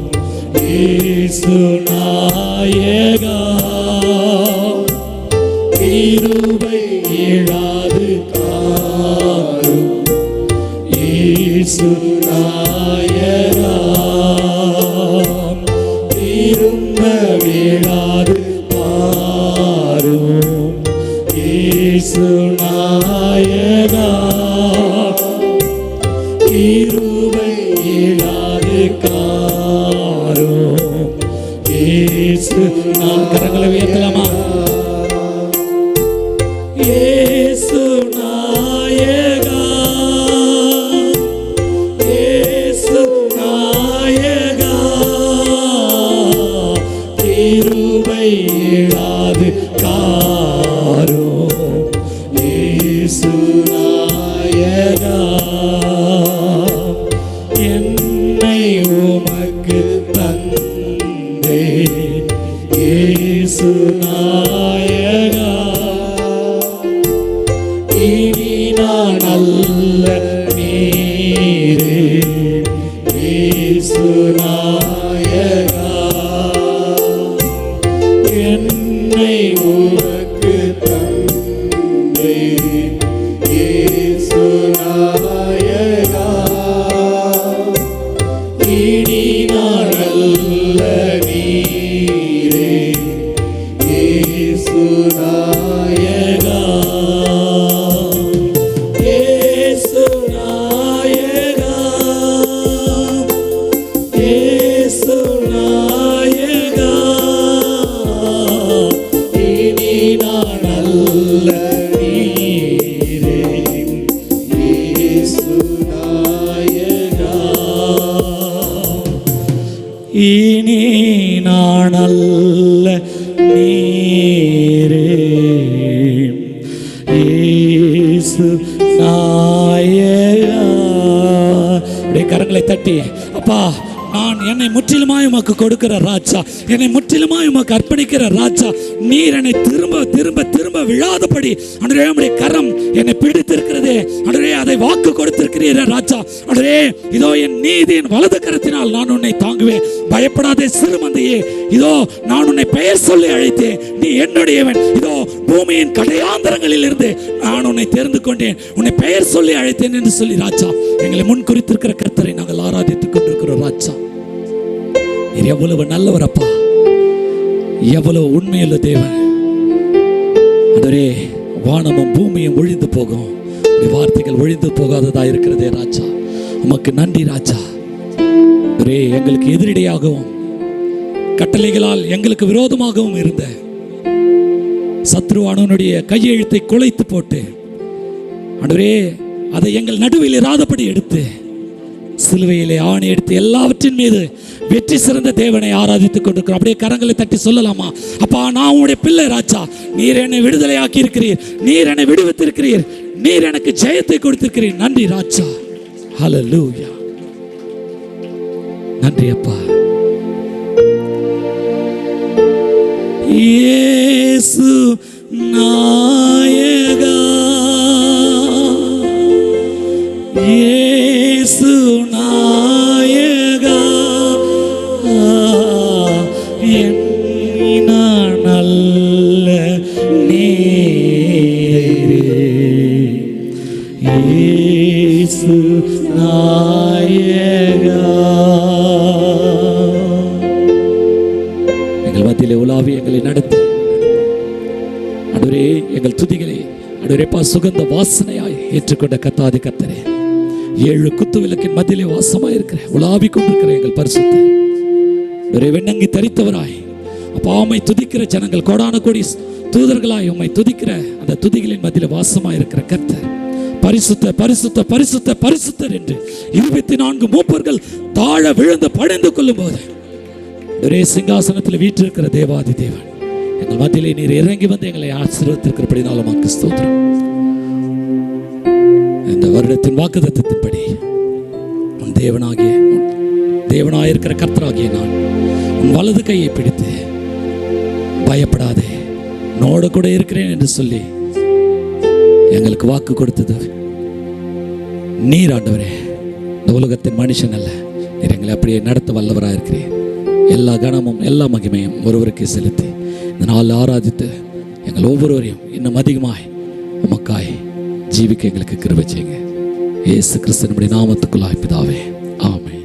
Speaker 2: இயேசு நாயகா, கிருபை இழாது காரும் இயேசு நாயகா, திரும்ப விழாது பாரும் இயேசு நாயகா, கிருபை இழாது காரும் இயேசு. நான் கரங்களை உயர்த்தலாமா? இயேசு நாயகா, இயேசு நாயகா, கிருபை இழாது காரும் இயேசு நாயகா, என்னை உமக்கு தந்தே இயேசு நாயகா, இனி நான் அல்ல நீரே இயேசு நாயகா, என்னை உமக்கு தந்தே இயேசு நாயகா, இனி நான் அல்ல நீரே இயேசு நாயகா, இயேசு நாயகா, இயேசு நாயகா, இனி நான் அல்ல நீரே இயேசு நாயகா, இனி நான் அல்ல நீரே இயேசு நாயகா. அப்படியே கரங்களை தட்டி, அப்பா நான் என்னை முற்றிலுமாய் உமக்கு கொடுக்கிற ராஜா, என்னை முற்றிலுமாய் உமக்கு அர்ப்பணிக்கிற ராஜா, நீர் என்னை திரும்ப திரும்ப திரும்ப விழாதபடி அன்றே உம்முடைய கரம் என்னை பிடித்திருக்கிறதே அன்றே, அதை வாக்கு கொடுத்திருக்கிறீரே ராஜா. அன்றே இதோ என் நீதியின் வலது கரத்தினால் நான் உன்னை தாங்குவேன், பயப்படாதே சிறுமந்தையே, இதோ நான் உன்னை பெயர் சொல்லி அழைத்தேன், நீ என்னுடையவன், இதோ பூமியின் கடையாந்தரங்களில் இருந்து நான் உன்னை தெரிந்து கொண்டேன், உன்னை பெயர் சொல்லி அழைத்தேன் என்று சொல்லி ராஜா எங்களை முன் குறித்திருக்கிற கர்த்தரை நாங்கள் ஆராதித்துக் கொண்டிருக்கிறோம் ராஜா. நீர் எவ்வளவு நல்லவர் அப்பா, எவ்வளவு உண்மையுள்ள தேவன். அதரே வானமும் பூமியும் ஒழிந்து போகும், வார்த்தைகள் ஒழிந்து போகாததா இருக்கிறதே ராஜா. உமக்கு நன்றி ராஜா. அதரே எங்களுக்கு எதிரடியாகவும் கட்டளைகளால் எங்களுக்கு விரோதமாகவும் இருந்த சத்ருவானவனுடைய கையெழுத்தை குலைத்து போட்டு ஆண்டவரே அதை எங்கள் நடுவில் இராதபடி எடுத்து சிலுவையிலே ஆணி எடுத்து எல்லாவற்றின் மீது வெற்றி சிறந்த தேவனை ஆராதித்துக் கொண்டிருக்கிறோம். அப்படியே கரங்களை தட்டி சொல்லலாமா, அப்பா நான் உங்களுடைய பிள்ளை ராஜா, நீர் என்னை விடுதலையாக்கி இருக்கிறீர், நீர் என்னை விடுவித்திருக்கிறீர், நீர் எனக்கு ஜெயத்தை கொடுத்திருக்கிறீர், நன்றி ராஜா. ஹல்லேலூயா, நன்றி அப்பா. இயேசு நாயகா, இயேசு நாயகா, நான் நல்ல நீரே இயேசு நாயகா. எங்கள் மத்தியிலே உலாவி எங்களை நடத்தி ஆண்டவரே எங்கள் துதிகளை ஆண்டவரே சுகந்த வாசனையாய் ஏற்றுக்கொண்ட கர்த்தாதி கர்த்தரே, 7 குத்து விளக்கின் மத்தியிலே வாசமாய் இருக்கிற உலாவி கொண்டிருக்கிற எங்கள் பரிசுத்த வெண்ணங்கி தரித்தவராய் அப்பா உம்மை துதிக்கிற ஜனங்கள் கோடான கோடி தூதர்களாய் உம்மை துதிக்கிற அந்த துதிகளின் மத்தியிலே வாசமாய் இருக்கிற கர்த்தர், பரிசுத்த பரிசுத்த பரிசுத்த பரிசுத்தர் என்று 24 மூப்பர்கள் தாழ விழுந்து பணிந்து கொள்ளும் போது ஒரே சிங்காசனத்தில் வீற்றிருக்கிற தேவாதி தேவன் எங்கள் மத்தியிலே நீர் இறங்கி வந்து எங்களை ஆசீர்வதித்திருக்கிறபடினாலும் உமக்கு ஸ்தோத்திரம். இந்த வருடத்தின் வாக்குத்தத்தத்தின்படி உன் தேவனாயிருக்கிற கர்த்தராகிய நான் உன் வலது கையை பிடித்து பயப்படாதே நோட கூட இருக்கிறேன் என்று சொல்லி எங்களுக்கு வாக்கு கொடுத்தது நீர் ஆண்டவரே. இந்த உலகத்தின் மனுஷன் அல்ல, நீர் எங்களை அப்படியே நடத்த வல்லவராக இருக்கிறேன். எல்லா கணமும் எல்லா மகிமையும் ஒருவருக்கே செலுத்தி இந்த நாள் ஆராதித்து எங்கள் ஒவ்வொருவரையும் இன்னும் அதிகமாய் உமக்காய் ஜீவிக்க எங்களுக்கு கிருபை செய்யுங்க. இயேசு கிறிஸ்துவினுடைய நாமத்துக்குள்ளாய் பிதாவே, ஆமென்.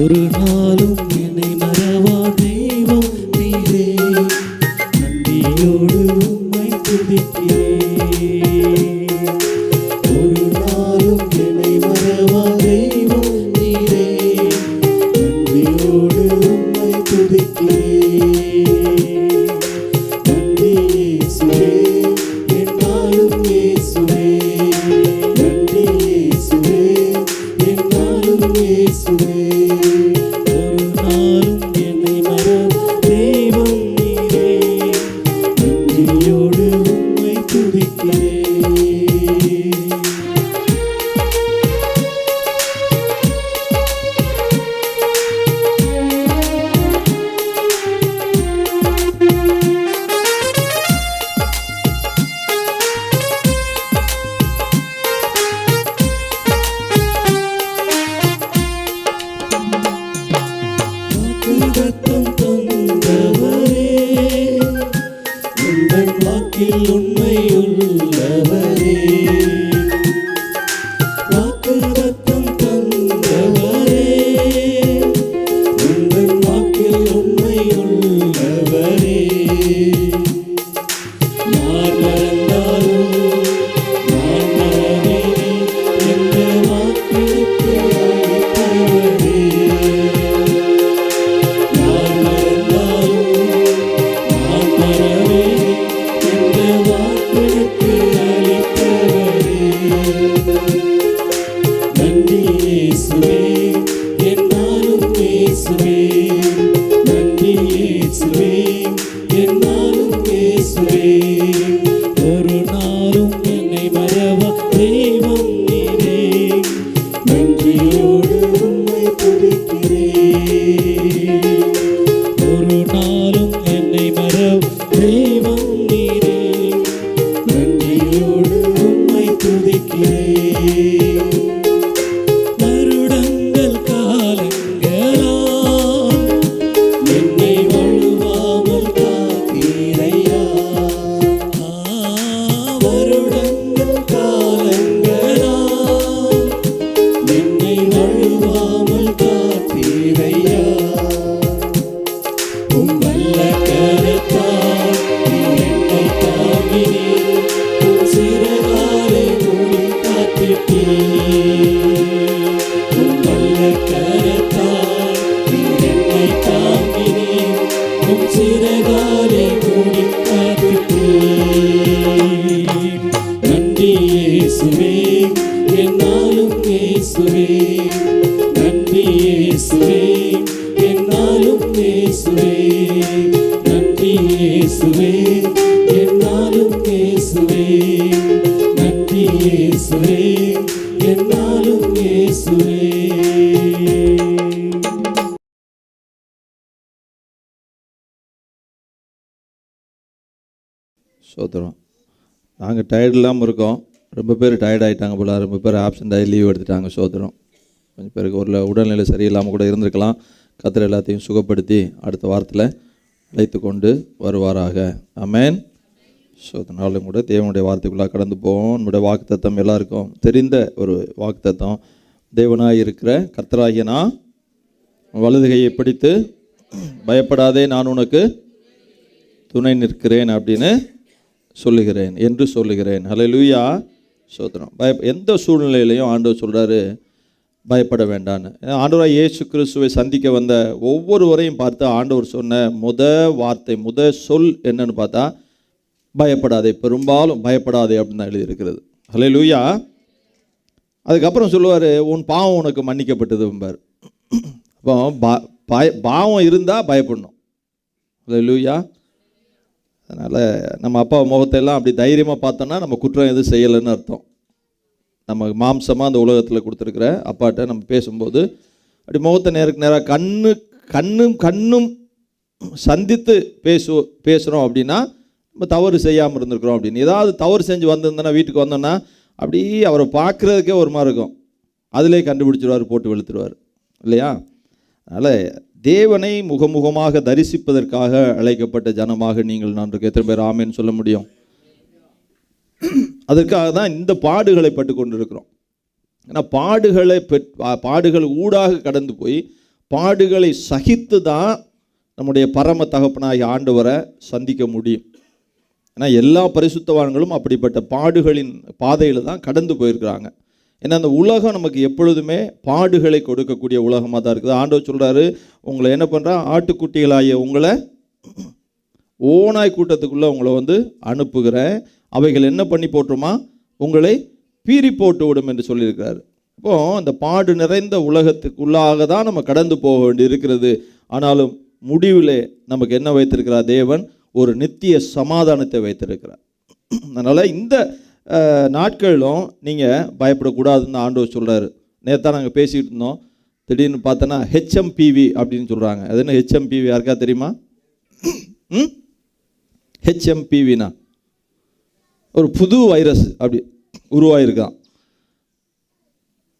Speaker 2: ஒரு நாளும் என்னை மறவா தெய்வம் நீரே, நன்றியோடு உம்மை துதிக்கிறேன். ஒரு நாளும் என்னை மறவா தெய்வம் நீரே, நன்றியோடு உம்மை துதிக்கிறேன். நன்றி இயேசுவே, என்னாலும் இயேசுவே, நன்றி இயேசுவே, என்னாலும் இயேசுவே. ஒரு நாள்
Speaker 3: நன்றி இயேசுவே என்னாலும் இயேசுவே நன்றி இயேசுவே என்னாலும் இயேசுவே ஒரு நாளும் என்னை மறவா தெய்வம் நீரே நன்றியோடு உம்மை துதிக்கிறேன் ஒரு நாளும் என்னை மறவா தெய்வம் நீரே நன்றியோடு உம்மை துதிக்கிறேன் வருடங்கள் காலங்களால் என்னை வழுவாமல் காத்தீரையா வருடங்கள் காலங்களால் என்னை வழுவாமல் காத்தீரையா உம் வல்ல கரத்தால் நீர் என்னை தாங்கினீர் உம் சிறகாலே மூடி காத்திட்டீர் உம் வல்ல கரத்தால் நீர் என்னை தாங்கினீர் உம் சிறகாலே மூடி காத்திட்டீர் நன்றி இயேசுவே என்னாலும் இயேசுவே நன்றி இயேசுவே என்னாலும் இயேசுவே நன்றி இயேசுவே என்னாலும் இயேசுவே நன்றி இயேசுவே என்னாலும் இயேசுவே
Speaker 4: சோத்திரம். நாங்கள் டயர்ட் இல்லாமல் இருக்கோம். ரொம்ப பேர் டயர்ட் ஆகிட்டாங்க போல, ரொம்ப பேர் ஆப்சண்ட் ஆகி லீவ் எடுத்துட்டாங்க. சோத்திரம். கொஞ்சம் பேருக்கு ஒரு உடல்நிலை சரியில்லாமல் கூட இருந்திருக்கலாம். கர்த்தர் எல்லாத்தையும் சுகப்படுத்தி அடுத்த வாரத்தில் அழைத்து கொண்டு வருவாராக. ஆமென். சோதனாலும் கூட தேவனுடைய வார்த்தைக்குள்ளாக கடந்து போவோம். நம்முடைய வாக்குத்தத்தம் எல்லாருக்கும் தெரிந்த ஒரு வாக்குத்தத்தம். தேவனாய் இருக்கிற கர்த்தராகிய நான் வலது கையை பிடித்து பயப்படாதே நான் உனக்கு துணை நிற்கிறேன் அப்படின்னு சொல்லுகிறேன் என்று சொல்லுகிறேன். ஹல்லேலூயா. சோத்திரம். எந்த சூழ்நிலையிலையும் ஆண்டவர் சொல்கிறாரு பயப்பட வேண்டான்னு. ஆண்டவராக இயேசு கிறிஸ்துவை சந்திக்க வந்த ஒவ்வொருவரையும் பார்த்து ஆண்டவர் சொன்ன வார்த்தை சொல் என்னன்னு பார்த்தா பயப்படாதே, பெரும்பாலும் பயப்படாதே அப்படின்னு தான் எழுதியிருக்கிறது. ஹல்லேலூயா. அதுக்கப்புறம் சொல்லுவார் உன் பாவம் உனக்கு மன்னிக்கப்பட்டது என்பார். அப்போ பாவம் இருந்தால் பயப்படணும். ஹல்லேலூயா. அதனால் நம்ம அப்பா முகத்தையெல்லாம் அப்படி தைரியமாக பார்த்தோன்னா நம்ம குற்றம் எதுவும் செய்யலைன்னு அர்த்தம். நம்ம மாம்சமாக அந்த உலகத்தில் கொடுத்துருக்குற அப்பாட்ட நம்ம பேசும்போது அப்படி முகத்தை நேருக்கு நேராக கண்ணும் சந்தித்து பேசுகிறோம் அப்படின்னா நம்ம தவறு செய்யாமல் இருந்திருக்கிறோம் அப்படின்னு. ஏதாவது தவறு செஞ்சு வந்திருந்தோன்னா வீட்டுக்கு வந்தோன்னா அப்படியே அவரை பார்க்குறதுக்கே ஒரு மாதிரி இருக்கும். அதிலே கண்டுபிடிச்சிடுவார், போட்டு வெளுத்துருவார் இல்லையா. அதனால் தேவனை முகமுகமாக தரிசிப்பதற்காக அழைக்கப்பட்ட ஜனமாக நீங்கள் நான் எத்தனை பேர் ஆமேன்னு சொல்ல முடியும்? அதற்காக தான் இந்த பாடுகளை பட்டு கொண்டிருக்கிறோம். ஏன்னா பாடுகள் ஊடாக கடந்து போய் பாடுகளை சகித்து தான் நம்முடைய பரம தகப்பனாகிய ஆண்டவரை சந்திக்க முடியும். ஏன்னா எல்லா பரிசுத்தவான்களும் அப்படிப்பட்ட பாடுகளின் பாதையில் தான் கடந்து போயிருக்கிறாங்க. ஏன்னா அந்த உலகம் நமக்கு எப்பொழுதுமே பாடுகளை கொடுக்கக்கூடிய உலகமாக தான் இருக்குது. ஆண்டவர் சொல்கிறாரு, உங்களை என்ன பண்ணுறா, ஆட்டுக்குட்டிகளாகிய உங்களை ஓநாய் கூட்டத்துக்குள்ளே உங்களை அனுப்புகிறேன், அவைகள் என்ன பண்ணி போட்டுருமா, உங்களை பீறி போட்டு விடும் என்று சொல்லியிருக்கிறாரு. இப்போது அந்த பாடு நிறைந்த உலகத்துக்குள்ளாக தான் நம்ம கடந்து போக வேண்டி இருக்கிறது. ஆனாலும் முடிவில் நமக்கு என்ன வைத்திருக்கிறார் தேவன்? ஒரு நித்திய சமாதானத்தை வைத்திருக்கிறார். அதனால் இந்த நாட்களிலும் நீங்கள் பயப்படக்கூடாதுன்னு ஆண்டவர் சொல்கிறாரு. நேற்று நாங்கள் பேசிகிட்டு இருந்தோம், திடீர்னு பார்த்தோன்னா ஹெச்எம்பிவி அப்படின்னு சொல்கிறாங்க. அது என்ன ஹெச்எம்பிவி யாருக்கா தெரியுமா? ஹெச்எம்பிவினா ஒரு புது வைரஸ் அப்படி உருவாயிருக்கான்.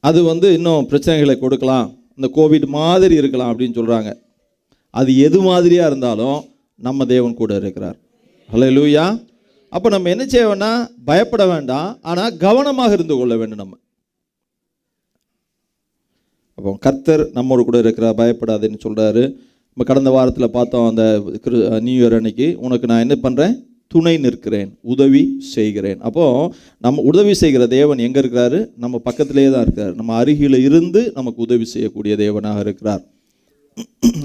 Speaker 4: அது இன்னும் பிரச்சனைகளை கொடுக்கலாம், இந்த கோவிட் மாதிரி இருக்கலாம் அப்படின்னு சொல்கிறாங்க. அது எது மாதிரியாக இருந்தாலும் நம்ம தேவன் கூட இருக்கிறார். ஹல்லேலூயா. அப்போ நம்ம என்ன செய்ய வேண்டாம், பயப்பட வேண்டாம், ஆனால் கவனமாக இருந்து கொள்ள வேண்டும். நம்ம அப்போ கர்த்தர் நம்மோடு கூட இருக்கிறார், பயப்படாதுன்னு சொல்கிறாரு. நம்ம கடந்த வாரத்தில் பார்த்தோம், அந்த நியூ இயர் அன்னைக்கு உனக்கு நான் என்ன பண்ணுறேன், துணை நிற்கிறேன், உதவி செய்கிறேன். அப்போது நம்ம உதவி செய்கிற தேவன் எங்கே இருக்கிறாரு? நம்ம பக்கத்திலே தான் இருக்கிறார். நம்ம அருகில் இருந்து நமக்கு உதவி செய்யக்கூடிய தேவனாக இருக்கிறார்.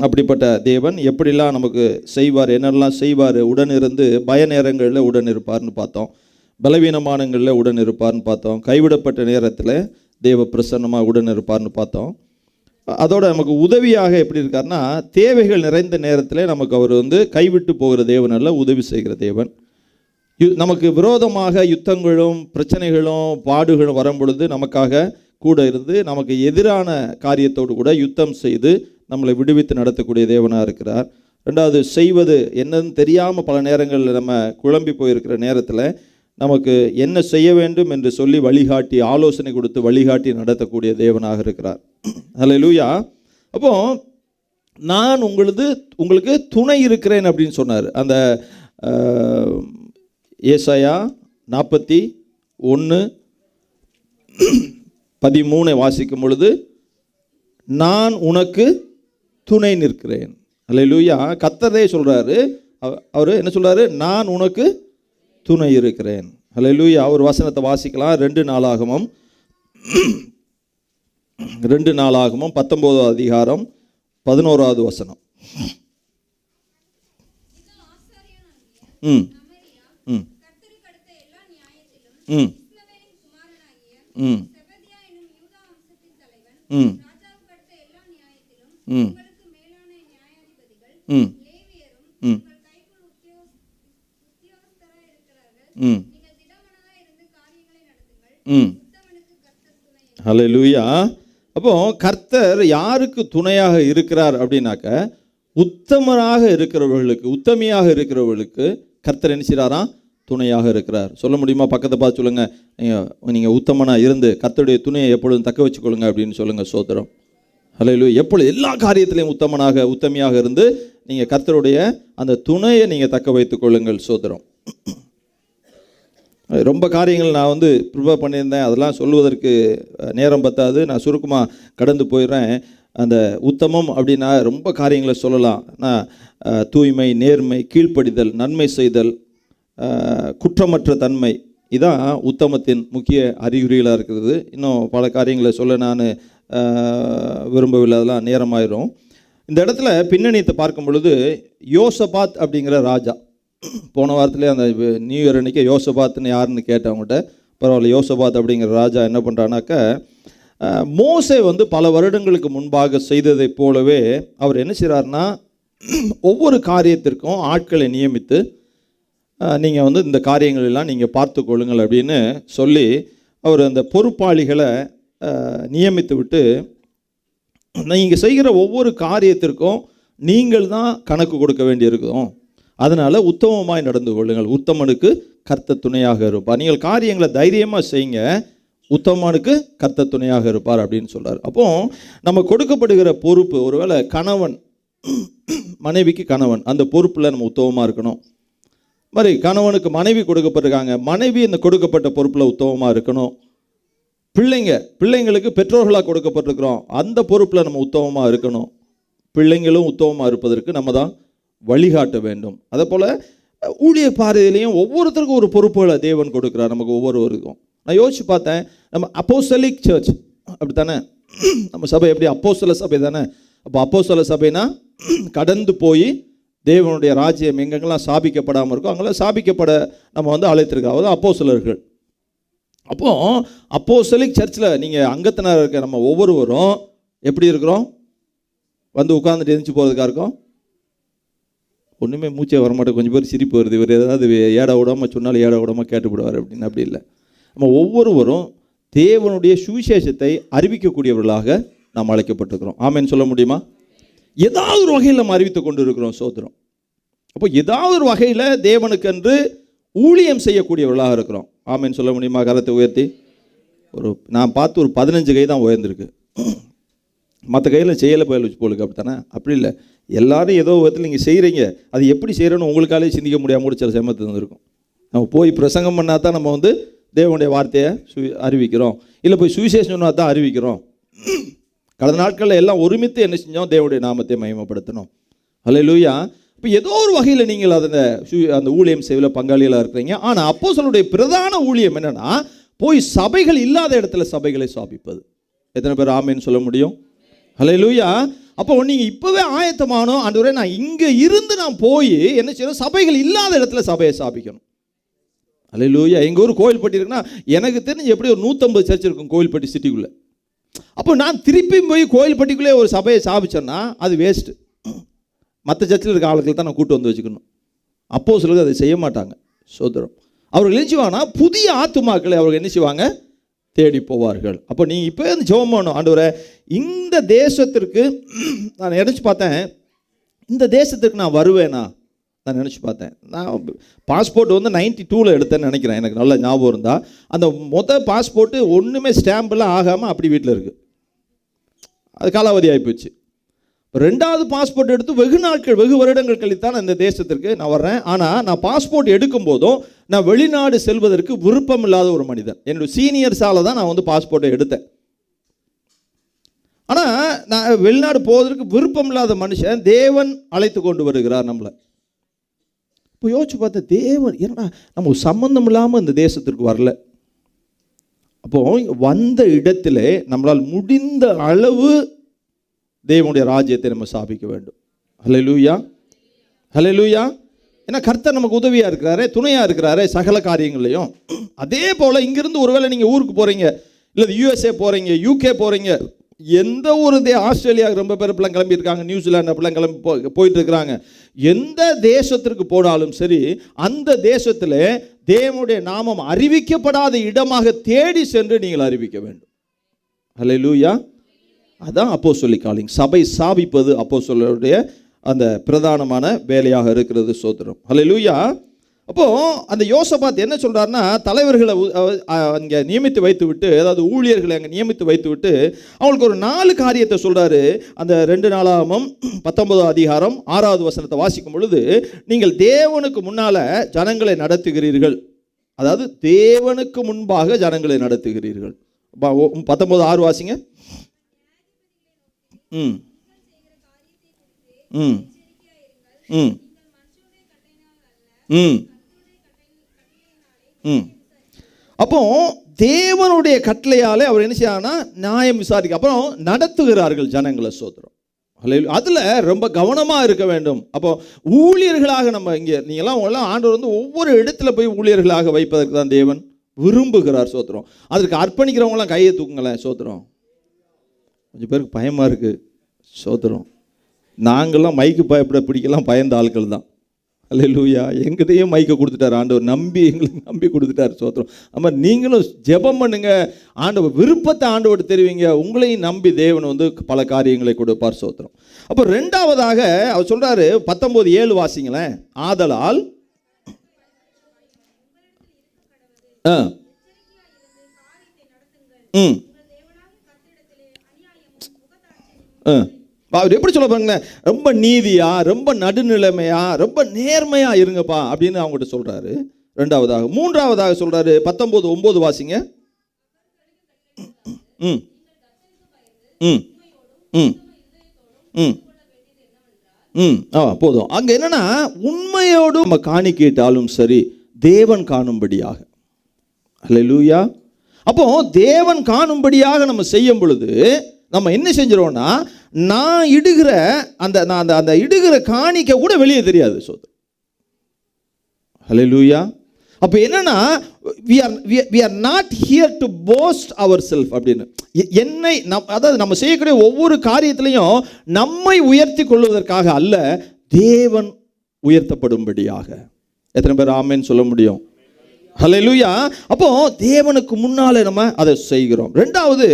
Speaker 4: அப்படிப்பட்ட தேவன் எப்படிலாம் நமக்கு செய்வார், என்னெல்லாம் செய்வார்? உடன் இருந்து பய நேரங்களில் உடன் இருப்பார்னு பார்த்தோம், பலவீனமானங்களில் உடன் இருப்பார்னு பார்த்தோம், கைவிடப்பட்ட நேரத்தில் தேவ பிரசன்னமாக உடன் இருப்பார்னு பார்த்தோம். அதோட நமக்கு உதவியாக எப்படி இருக்காருன்னா, தேவைகள் நிறைந்த நேரத்தில் நமக்கு அவர் வந்து கைவிட்டு போகிற தேவன் அல்ல, உதவி செய்கிற தேவன். நமக்கு விரோதமாக யுத்தங்களும் பிரச்சனைகளும் பாடுகளும் வரும் பொழுது நமக்காக கூட இருந்து நமக்கு எதிரான காரியத்தோடு கூட யுத்தம் செய்து நம்மளை விடுவித்து நடத்தக்கூடிய தேவனாக இருக்கிறார். ரெண்டாவது, செய்வது என்னன்னு தெரியாமல் பல நேரங்களில் நம்ம குழம்பி போயிருக்கிற நேரத்தில் நமக்கு என்ன செய்ய வேண்டும் என்று சொல்லி வழிகாட்டி, ஆலோசனை கொடுத்து வழிகாட்டி நடத்தக்கூடிய தேவனாக இருக்கிறார். ஹல்லேலூயா. அப்போ நான் உங்களுக்கு துணை இருக்கிறேன் அப்படின்னு சொன்னார். அந்த ஏசாயா 41:13 வாசிக்கும் பொழுது, நான் உனக்கு துணை நிற்கிறேன். ஹல்லேலூயா. கர்த்தரே சொல்றாரு. அவர் என்ன சொல்றாரு? நான் உனக்கு துணை இருக்கிறேன். ஹல்லேலூயா. ஒரு வசனத்தை வாசிக்கலாம். 2 நாளாகமம் 19வது அதிகாரம் 11வது வசனம். ம் ம் ம் ம் ம் ம் ம் ம் ம் ம். ஹல்லேலூயா. அப்போ கர்த்தர் யாருக்கு துணையாக இருக்கிறார் அப்படின்னாக்க, உத்தமராக இருக்கிறவர்களுக்கு, உத்தமியாக இருக்கிறவர்களுக்கு கர்த்தர் என்ன செய்கிறாராம்? துணையாக இருக்கிறார். சொல்ல முடியுமா? பக்கத்தை பார்த்து சொல்லுங்க, நீங்கள் உத்தமனாக இருந்து கர்த்தருடைய துணையை எப்பொழுதும் தக்க வச்சுக்கொள்ளுங்க அப்படின்னு சொல்லுங்கள். சோதரம். ஹல்லேலூயா. எப்பொழுது எல்லா காரியத்திலையும் உத்தமியாக இருந்து நீங்கள் கர்த்தருடைய அந்த துணையை நீங்கள் தக்க வைத்துக் கொள்ளுங்கள். சோதரம். ரொம்ப காரியங்கள் நான் வந்து ப்ரிப்பேர் பண்ணியிருந்தேன், அதெல்லாம் சொல்லுவதற்கு நேரம் பத்தாது. நான் சுருக்கமாக கடந்து போயிடுறேன். அந்த உத்தமம் அப்படின்னா ரொம்ப காரியங்களை சொல்லலாம். நான் தூய்மை, நேர்மை, கீழ்ப்படிதல், நன்மை செய்தல், குற்றமற்ற தன்மை, இதான் உத்தமத்தின் முக்கிய அறிகுறிகளாக இருக்கிறது. இன்னும் பல காரியங்களை சொல்ல நான் விரும்பவில்லை, அதெல்லாம் நேரமாயிரும். இந்த இடத்துல பின்னணியத்தை பார்க்கும் பொழுது, யோசபாத் அப்படிங்கிற ராஜா, போன வாரத்திலே அந்த நியூ இயர் அன்றைக்கி யோசபாத்னு யாருன்னு கேட்டவங்ககிட்ட, பரவாயில்ல, யோசபாத் அப்படிங்கிற ராஜா என்ன பண்ணுறானாக்க, மோசே வந்து பல வருடங்களுக்கு முன்பாக செய்ததை போலவே அவர் என்ன செய்கிறார்னா, ஒவ்வொரு காரியத்திற்கும் ஆட்களை நியமித்து, நீங்கள் வந்து இந்த காரியங்கள் எல்லாம் நீங்கள் பார்த்து கொள்ளுங்கள் அப்படின்னு சொல்லி அவர் அந்த பொறுப்பாளிகளை நியமித்து விட்டு, நீங்கள் செய்கிற ஒவ்வொரு காரியத்திற்கும் நீங்கள் தான் கணக்கு கொடுக்க வேண்டியிருக்கும், அதனால் உத்தமமாய் நடந்து கொள்ளுங்கள், உத்தமனுக்கு கர்த்தர் துணையாக இருப்பார், நீங்கள் காரியங்களை தைரியமாக செய்யுங்க, உத்தமனுக்கு கர்த்தர் துணையாக இருப்பார் அப்படின்னு சொல்கிறார். அப்போது நம்ம கொடுக்கப்படுகிற பொறுப்பு, ஒருவேளை கணவன், மனைவிக்கு கணவன், அந்த பொறுப்பில் நம்ம உத்தமமாக இருக்கணும். மாதிரி கணவனுக்கு மனைவி கொடுக்கப்பட்டிருக்காங்க, மனைவி இந்த கொடுக்கப்பட்ட பொறுப்பில் உத்தமமாக இருக்கணும். பிள்ளைங்களுக்கு பெற்றோர்களாக கொடுக்கப்பட்டிருக்கிறோம், அந்த பொறுப்பில் நம்ம உத்தமமாக இருக்கணும். பிள்ளைங்களும் உத்தமமாக இருப்பதற்கு நம்ம தான் வழிகாட்ட வேண்டும். அதே போல் ஊழிய பாதையிலையும் ஒவ்வொருத்தருக்கும் ஒரு பொறுப்புகளை தேவன் கொடுக்குறார் நமக்கு ஒவ்வொருவருக்கும். நான் யோசிச்சு பார்த்தேன், நம்ம அப்போஸ்தலிக் சர்ச் அப்படி தானே, நம்ம சபை எப்படி அப்போஸ்தல சபை தானே. அப்போ அப்போஸ்தல சபைனா கடந்து போய் தேவனுடைய ராஜ்யம் எங்கெங்கெல்லாம் ஸ்தாபிக்கப்படாமல் இருக்கோ அங்கெல்லாம் ஸ்தாபிக்கப்பட நம்ம வந்து அழைத்திருக்கோம், அதாவது அப்போஸ்தலர்கள். அப்போது அப்போஸ்தலிக் சர்ச்சில் நீங்கள் அங்கத்தினர் இருக்க நம்ம ஒவ்வொருவரும் எப்படி இருக்கிறோம்? வந்து உட்காந்துட்டு எழுந்துச்சு போகிறதுக்காக இருக்கோம். ஒன்றுமே மூச்சே வரமாட்டேன், கொஞ்சம் பேர் சிரிப்பு வருது, இவர் ஏதாவது ஏட விடாமல் சொன்னாலும் ஏட விடாமல் கேட்டுவிடுவார் அப்படின்னு. அப்படி இல்லை, நம்ம ஒவ்வொருவரும் தேவனுடைய சுவிசேஷத்தை அறிவிக்கக்கூடியவர்களாக நாம் அழைக்கப்பட்டிருக்கிறோம். ஆமேன்னு சொல்ல முடியுமா? ஏதாவது ஒரு வகையில் நம்ம அறிவித்து கொண்டு இருக்கிறோம். சோத்திரம். அப்போ ஏதாவது ஒரு வகையில் தேவனுக்கென்று ஊழியம் செய்யக்கூடியவர்களாக இருக்கிறோம். ஆமேன்னு சொல்ல முடியுமா? கரத்தை உயர்த்தி. நான் பார்த்து ஒரு 15 கை தான் உயர்ந்திருக்கு, மற்ற கையில் செய்யலை போலுக்கு. அப்படி தானே? அப்படி இல்லை, எல்லாரும் ஏதோ விதத்தில் நீங்கள் செய்கிறீங்க, அது எப்படி செய்கிறோன்னு உங்களுக்காலே சிந்திக்க முடியாமல் கூட சில சமயத்தில் இருந்திருக்கும். நம்ம போய் பிரசங்கம் பண்ணால் தான் நம்ம வந்து தேவனுடைய வார்த்தையை அறிவிக்கிறோம், இல்லை போய் சுவிசேஷம் சொன்னால் தான் அறிவிக்கிறோம். கடந்த நாட்களில் எல்லாம் ஒருமித்து என்ன செஞ்சோம்? தேவனுடைய நாமத்தை மகிமைப்படுத்தணும். ஹல்லேலூயா. இப்போ ஏதோ ஒரு வகையில் நீங்கள் அந்த ஊழியம் செய்வதில் பங்காளிகளாக இருக்கிறீங்க. ஆனால் அப்போஸ்தலருடைய பிரதான ஊழியம் என்னென்னா, போய் சபைகள் இல்லாத இடத்துல சபைகளை ஸ்தாபிப்பது. எத்தனை பேர் ஆமேன்னு சொல்ல முடியும்? ஹல்லேலூயா. அப்போ நீங்கள் இப்போவே ஆயத்தமானோம், ஆண்டவரே நான் இங்கே இருந்து நான் போய் என்ன செய்யணும்? சபைகள் இல்லாத இடத்துல சபையை ஸ்தாபிக்கணும். அல்லேலூயா. எங்கள் ஊர் கோவில்பட்டி இருக்குன்னா எனக்கு தெரிஞ்சு எப்படி ஒரு 150 சர்ச் இருக்கும் கோவில்பட்டி சிட்டிக்குள்ளே. அப்போ நான் திருப்பியும் போய் கோவில்பட்டிக்குள்ளே ஒரு சபையை ஸ்தாபிச்சேன்னா அது வேஸ்ட்டு. மற்ற சர்ச்சில் இருக்க ஆளுகள் தான் நான் கூட்டு வந்து வச்சுக்கணும். அப்போஸ்தலர்கள் அதை செய்ய மாட்டாங்க. சோதரம் அவர்கள் என்ன செய்வாங்கன்னா புதிய ஆத்துமாக்களை அவர்கள் என்ன செய்வாங்க, தேடி போவார்கள். அப்போ நீங்கள் இப்போ வந்து ஜெபம் பண்ணணும், ஆண்டவரே இந்த தேசத்திற்கு நான் நினச்சி பார்த்தேன், இந்த தேசத்துக்கு நான் வருவேனா நான் நினச்சி பார்த்தேன். நான் பாஸ்போர்ட் வந்து 92 எடுத்தேன்னு நினைக்கிறேன், எனக்கு நல்ல ஞாபகம் இருந்தால். அந்த பாஸ்போர்ட்டு ஒன்றுமே ஸ்டாம்பெல்லாம் ஆகாமல் அப்படி வீட்டில் இருக்குது, அது காலாவதி ஆகிப்போச்சு. ரெண்டாவது பாஸ்போர்ட் எடுத்து வெகு வருடங்கள் கழித்தான் இந்த தேசத்திற்கு நான் வர்றேன். ஆனால் நான் பாஸ்போர்ட் எடுக்கும் போதும் நான் வெளிநாடு செல்வதற்கு விருப்பம் இல்லாத ஒரு மனிதன். என்னோட சீனியர்ஸால் தான் நான் வந்து பாஸ்போர்ட்டை எடுத்தேன். ஆனால் நான் வெளிநாடு போவதற்கு விருப்பம் இல்லாத மனுஷன் தேவன் அழைத்து கொண்டு வருகிறார் நம்மளை. இப்போ யோசிச்சு பார்த்தா தேவன் ஏன்னா நம்ம சம்பந்தம் இல்லாமல் இந்த தேசத்திற்கு வரல. அப்போது வந்த இடத்துல நம்மளால் முடிந்த அளவு தேவனுடைய ராஜ்யத்தை நம்ம ஸ்தாபிக்க வேண்டும். ஹல்லேலூயா, ஹல்லேலூயா. ஏன்னா கர்த்தர் நமக்கு உதவியாக இருக்கிறாரு, துணையாக இருக்கிறாரு சகல காரியங்களையும். அதே போல் இங்கிருந்து ஒருவேளை நீங்கள் ஊருக்கு போகிறீங்க, இல்லை USA போகிறீங்க, UK போகிறீங்க, எந்த ஒரு ஆஸ்திரேலியா ரொம்ப பேர் இப்பெல்லாம் கிளம்பியிருக்காங்க, நியூசிலாந்து அப்படிலாம் கிளம்பி போயிட்டு இருக்கிறாங்க. எந்த தேசத்திற்கு போனாலும் சரி, அந்த தேசத்தில் தேவனுடைய நாமம் அறிவிக்கப்படாத இடமாக தேடி சென்று நீங்கள் அறிவிக்க வேண்டும். ஹல்லேலூயா. அதான் அப்போஸ்தலிக் காலிங். சபை ஸ்தாபிப்பது அப்போஸ்தலருடைய அந்த பிரதானமான வேலையாக இருக்கிறது. சோத்திரம், ஹல்லேலூயா. அப்போது அந்த யோசபாத் என்ன சொல்கிறாருன்னா, தலைவர்களை அங்கே நியமித்து வைத்து விட்டு, அதாவது ஊழியர்களை அங்கே நியமித்து வைத்து விட்டு அவங்களுக்கு ஒரு 4 காரியத்தை சொல்கிறாரு. அந்த 2 நாளாகமம் 19 அதிகாரம் 6வது வசனத்தை வாசிக்கும் பொழுது, நீங்கள் தேவனுக்கு முன்னால் ஜனங்களை நடத்துகிறீர்கள், அதாவது தேவனுக்கு முன்பாக ஜனங்களை நடத்துகிறீர்கள். 19:6 வாசிங்க. ம் ம் ம் ம் ம் அப்போ தேவனுடைய கட்டளையாலே அவர் என்ன செய்யறாங்கன்னா நியாயம் விசாரிக்க, அப்புறம் நடத்துகிறார்கள் ஜனங்களை. சோத்திரம், அதில் ரொம்ப கவனமாக இருக்க வேண்டும். அப்போ ஊழியர்களாக நம்ம இங்கே நீங்கள்லாம் ஆண்டவர் வந்து ஒவ்வொரு இடத்துல போய் ஊழியர்களாக வைப்பதற்கு தான் தேவன் விரும்புகிறார். சோத்திரம். அதற்கு அர்ப்பணிக்கிறவங்களாம் கையை தூக்குங்களேன். சோத்திரம். கொஞ்சம் பேருக்கு பயமாக இருக்குது. சோத்திரம். நாங்கள்லாம் மைக்கு பிடிக்கலாம் பயந்த ஆட்கள் தான். அல்லேலூயா. எங்களையும் மைக்கை கொடுத்துட்டார் ஆண்டவர், நம்பி எங்களுக்கு நம்பி கொடுத்துட்டார். சோத்திரம். ஆமாம், நீங்களும் ஜெபம் பண்ணுங்க, ஆண்டவர் விருப்பத்தை ஆண்டவர் தெரிவிங்க, உங்களையும் நம்பி தேவன் வந்து பல காரியங்களை கொடுப்பார். சோத்திரம். அப்போ ரெண்டாவதாக அவர் சொல்கிறாரு 19:7 வாசிங்களேன். ஆதலால் அவர் எப்படி சொல்ல பாருங்க, ரொம்ப நீதியா, ரொம்ப நடுநிலைமையா, ரொம்ப நேர்மையா இருங்கப்பா அப்படின்னு அவங்ககிட்ட சொல்றாரு. ரெண்டாவதாக. மூன்றாவதாக சொல்றாரு 19:9 வாசிங்க. ம் ம் ம் ம் ம் போதும். அங்க என்னன்னா உண்மையோடு நம்ம காணிக்கையிட்டாலும் சரி தேவன் காணும்படியாக. அல்லேலூயா. அப்போ தேவன் காணும்படியாக நம்ம செய்யும் பொழுது நம்ம என்ன செஞ்சிரோம்னா, நான் இடுகிற அந்த இடுகிற காணிக்கை கூட வெளியே தெரியாது. சோதர், ஹல்லேலூயா. அப்போ என்னன்னா we are not here to boast ourselves அப்படின்னு. அதாவது நம்ம செய்யக்கூடிய ஒவ்வொரு காரியத்திலையும் நம்மை உயர்த்தி கொள்வதற்காக அல்ல, தேவன் உயர்த்தப்படும்படியாக. எத்தனை பேர் ஆமென் சொல்ல முடியும்? ஹல்லேலூயா. அப்போ தேவனுக்கு முன்னாலே நம்ம அதை செய்கிறோம். ரெண்டாவது,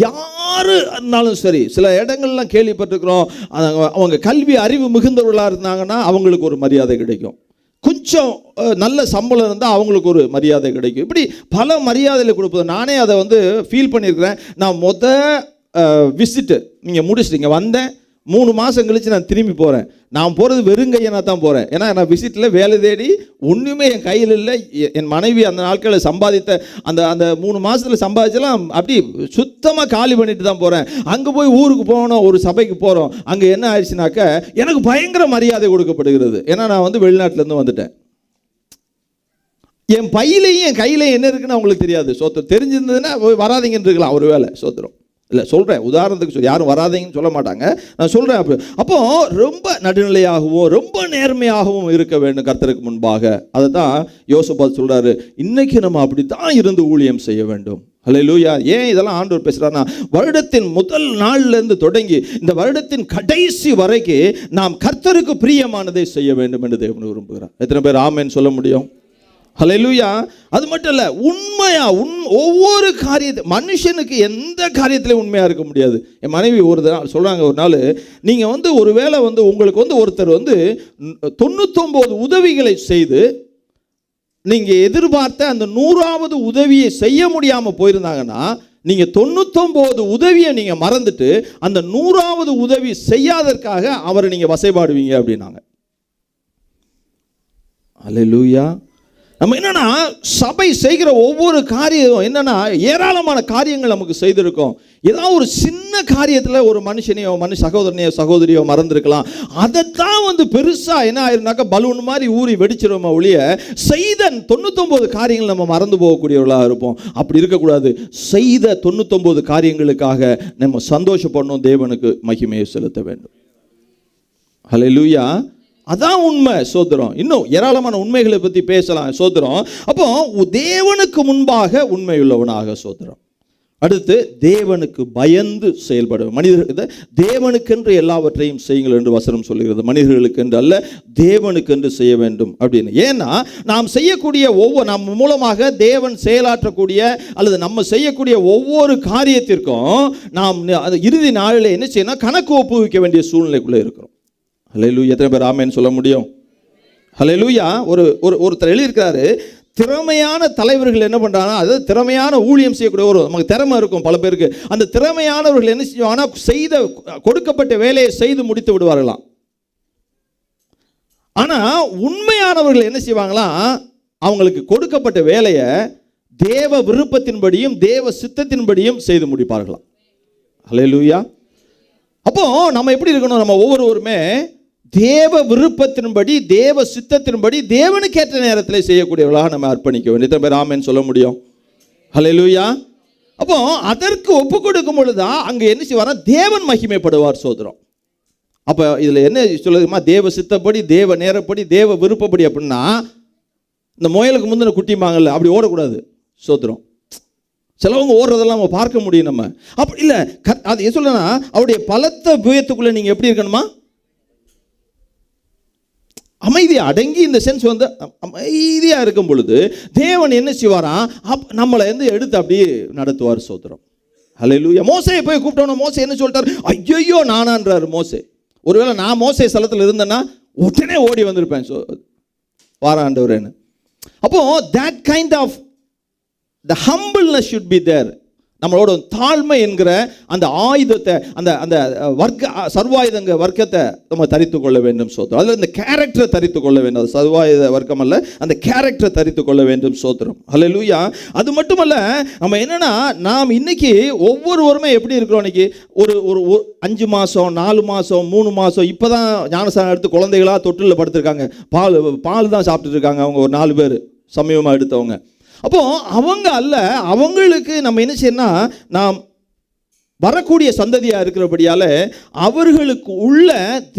Speaker 4: யாரு இருந்தாலும் சரி, சில இடங்கள்லாம் கேள்விப்பட்டிருக்கிறோம், அவங்க கல்வி அறிவு மிகுந்தவர்களாக இருந்தாங்கன்னா அவங்களுக்கு ஒரு மரியாதை கிடைக்கும், கொஞ்சம் நல்ல சம்பளம் இருந்தால் அவங்களுக்கு ஒரு மரியாதை கிடைக்கும். இப்படி பல மரியாதைகளை கொடுப்பது. நானே அதை வந்து ஃபீல் பண்ணியிருக்கிறேன். நான் விசிட்டு நீங்கள் முடிச்சுட்டு வந்தேன், 3 மாதம் கழித்து நான் திரும்பி போகிறேன். நான் போகிறது வெறுங்கையனாக தான் போகிறேன். ஏன்னா நான் விசிட்டில் வேலை தேடி ஒன்றுமே என் கையில் இல்லை. என் மனைவி அந்த நாட்களில் சம்பாதித்த அந்த 3 மாதத்தில் சம்பாதிச்செல்லாம் அப்படி சுத்தமாக காலி பண்ணிட்டு தான் போகிறேன். அங்கே போய் ஊருக்கு போகணும், ஒரு சபைக்கு போகிறோம். அங்கே என்ன ஆயிடுச்சுனாக்க எனக்கு பயங்கர மரியாதை கொடுக்கப்படுகிறது. ஏன்னா நான் வந்து வெளிநாட்டிலேருந்து வந்துட்டேன். என் பையிலையும் என் கையிலையும் என்ன இருக்குன்னு அவங்களுக்கு தெரியாது. சோத்திரம். தெரிஞ்சிருந்ததுன்னா வராதிங்கன்னு இருக்கலாம் ஒரு வேலை. சோத்திரம். இல்லை சொல்கிறேன், உதாரணத்துக்கு யாரும் வராதீங்கன்னு சொல்ல மாட்டாங்க, நான் சொல்கிறேன். அப்போ ரொம்ப நடுநிலையாகவும் ரொம்ப நேர்மையாகவும் இருக்க வேண்டும் கர்த்தருக்கு முன்பாக. அதை தான் யோசபாத் சொல்கிறாரு, இன்னைக்கு நம்ம அப்படி தான் இருந்து ஊழியம் செய்ய வேண்டும். ஹல்லேலூயா. ஏன் இதெல்லாம் ஆண்டவர் பேசுகிறாருன்னா, வருடத்தின் முதல் நாள்லேருந்து தொடங்கி இந்த வருடத்தின் கடைசி வரைக்கும் நாம் கர்த்தருக்கு பிரியமானதை செய்ய வேண்டும் என்று தேவன் விரும்புகிறார். எத்தனை பேர் ஆமென் சொல்ல முடியும்? ஹல்லேலூயா. அது மட்டும் இல்லை, உண்மையா ஒவ்வொரு காரியத்தை மனுஷனுக்கு எந்த காரியத்திலையும் உண்மையாக இருக்க முடியாது. என் மனைவி ஒரு நாள் சொல்கிறாங்க, ஒரு நாள் நீங்கள் ஒரு வேளை உங்களுக்கு ஒருத்தர் 99 உதவிகளை செய்து நீங்கள் எதிர்பார்த்த அந்த 100வது உதவியை செய்ய முடியாமல் போயிருந்தாங்கன்னா, நீங்கள் 99 உதவியை நீங்கள் மறந்துட்டு அந்த 100வது உதவி செய்யாதற்காக அவரை நீங்கள் வசைபாடுவீங்க அப்படின்னாங்க. அல்லேலூயா. நம்ம என்னன்னா, சபை செய்கிற ஒவ்வொரு காரியம் என்னன்னா, ஏராளமான காரியங்கள் நமக்கு செய்திருக்கோம். ஏதாவது ஒரு சின்ன காரியத்தில் ஒரு மனுஷனையோ சகோதரனையோ சகோதரியோ மறந்துருக்கலாம். அதைத்தான் பெருசாக என்ன ஆயிருந்தாக்கா பலூன் மாதிரி ஊறி வெடிச்சிருவோம் ஒழிய, செய்த 99 காரியங்கள் நம்ம மறந்து போகக்கூடியவர்களாக இருப்போம். அப்படி இருக்கக்கூடாது. செய்த 99 காரியங்களுக்காக நம்ம சந்தோஷப்படணும், தேவனுக்கு மகிமையை செலுத்த வேண்டும். ஹல்லேலூயா. அதான் உண்மை. சோத்திரம். இன்னும் ஏராளமான உண்மைகளை பற்றி பேசலாம். சோத்திரம். அப்போ தேவனுக்கு முன்பாக உண்மையுள்ளவனாக. சோத்திரம். அடுத்து தேவனுக்கு பயந்து செயல்பட. மனிதர்களுக்கு தேவனுக்கென்று எல்லாவற்றையும் செய்யுங்கள் என்று வசனம் சொல்லுகிறது. மனிதர்களுக்கென்று அல்ல, தேவனுக்கென்று செய்ய வேண்டும் அப்படின்னு. ஏன்னா நாம் செய்யக்கூடிய நம்ம மூலமாக தேவன் செயலாற்றக்கூடிய அல்லது நம்ம செய்யக்கூடிய ஒவ்வொரு காரியத்திற்கும் நாம் இறுதி நாளில் என்ன செய்யணும், கணக்கு ஒப்புவிக்க வேண்டிய சூழ்நிலைக்குள்ளே இருக்கிறோம். ஹல்லேலூயா. எத்தனை பேர் ஆமென் சொல்ல முடியும்? ஹல்லேலூயா. ஒருத்தர் எழுதியிருக்கிறாரு, திறமையான தலைவர்கள் என்ன பண்ணுறாங்கன்னா, அதாவது திறமையான ஊழியம் செய்யக்கூடிய நமக்கு திறமை இருக்கும் பல பேருக்கு. அந்த திறமையானவர்கள் என்ன செய்வாங்கன்னா, கொடுக்கப்பட்ட வேலையை செய்து முடித்து விடுவார்களாம். ஆனால் உண்மையானவர்கள் என்ன செய்வாங்களாம், அவங்களுக்கு கொடுக்கப்பட்ட வேலையை தேவ விருப்பத்தின்படியும் தேவ சித்தத்தின்படியும் செய்து முடிப்பார்களாம். ஹல்லேலூயா. அப்போ நம்ம எப்படி இருக்கணும், நம்ம ஒவ்வொருவருமே தேவ விருப்பத்தின்படி தேவ சித்தத்தின்படி தேவனுக்கு ஏற்ற நேரத்தில் செய்யக்கூடியவர்களாக நம்ம அர்ப்பணிக்க வேண்டும். பேர் ஆமென் சொல்ல முடியும்? ஹல்லேலூயா. அப்போ அதற்கு ஒப்பு கொடுக்கும் பொழுதுதான் அங்கே என்ன செய்வாரா, தேவன் மகிமைப்படுவார். சோதரம். அப்போ இதில் என்ன சொல்லுதுமா, தேவ சித்தப்படி தேவ நேரப்படி தேவ விருப்பப்படி அப்படின்னா, இந்த முயலுக்கு முந்தின குட்டிமாங்கல்ல, அப்படி ஓடக்கூடாது. சோதரம். சிலவங்க ஓடுறதெல்லாம் நம்ம பார்க்க முடியும். நம்ம அப்படி இல்லை. அது என்ன சொல்லனா, அவருடைய பலத்த புயத்துக்குள்ளே நீங்கள் எப்படி இருக்கணுமா, அமைதியாக அடங்கி, இந்த சென்ஸ் அமைதியாக இருக்கும் பொழுது தேவன் என்ன செய்வாரா, நம்மளை எடுத்து அப்படியே நடத்துவார். சோத்திரம். ஹல்லேலூயா. மோசையை போய் கூப்பிட்டோன்னா மோசை என்ன சொல்லிட்டார், ஐயோ நானான்றார் மோசே. ஒருவேளை நான் மோசே ஸ்தலத்தில் இருந்தேன்னா உடனே ஓடி வந்திருப்பேன். வாராண்டவரேன்னு. அப்போ that kind of the humbleness should be there. நம்மளோட தாழ்மை என்கிற அந்த ஆயுதத்தை, அந்த சர்வாயுதங்க வர்க்கத்தை நம்ம தரித்து கொள்ள வேண்டும். சோத்திரம். அதில் இந்த கேரக்டரை தரித்து கொள்ள வேண்டும். அது சர்வாயுத வர்க்கம் அல்ல, அந்த கேரக்டரை தரித்து கொள்ள வேண்டும். சோத்திரம். ஹல்லேலூயா. அது மட்டுமல்ல, நம்ம என்னன்னா, நாம் இன்னைக்கு ஒவ்வொருவருமே எப்படி இருக்கிறோம், இன்னைக்கு ஒரு 5 மாதம் 4 மாதம் 3 மாதம் இப்போ தான் ஞானஸ்தானம் எடுத்து குழந்தைகளாக தொட்டிலில் படுத்திருக்காங்க. பால் தான் சாப்பிட்டுட்டு இருக்காங்க. அவங்க ஒரு 4 பேர் சமயமாக எடுத்தவங்க. அப்போ அவங்க அல்ல, அவங்களுக்கு நம்ம என்ன செய்யணும்னா, நாம் வரக்கூடிய சந்ததியாக இருக்கிறபடியால் அவர்களுக்கு உள்ள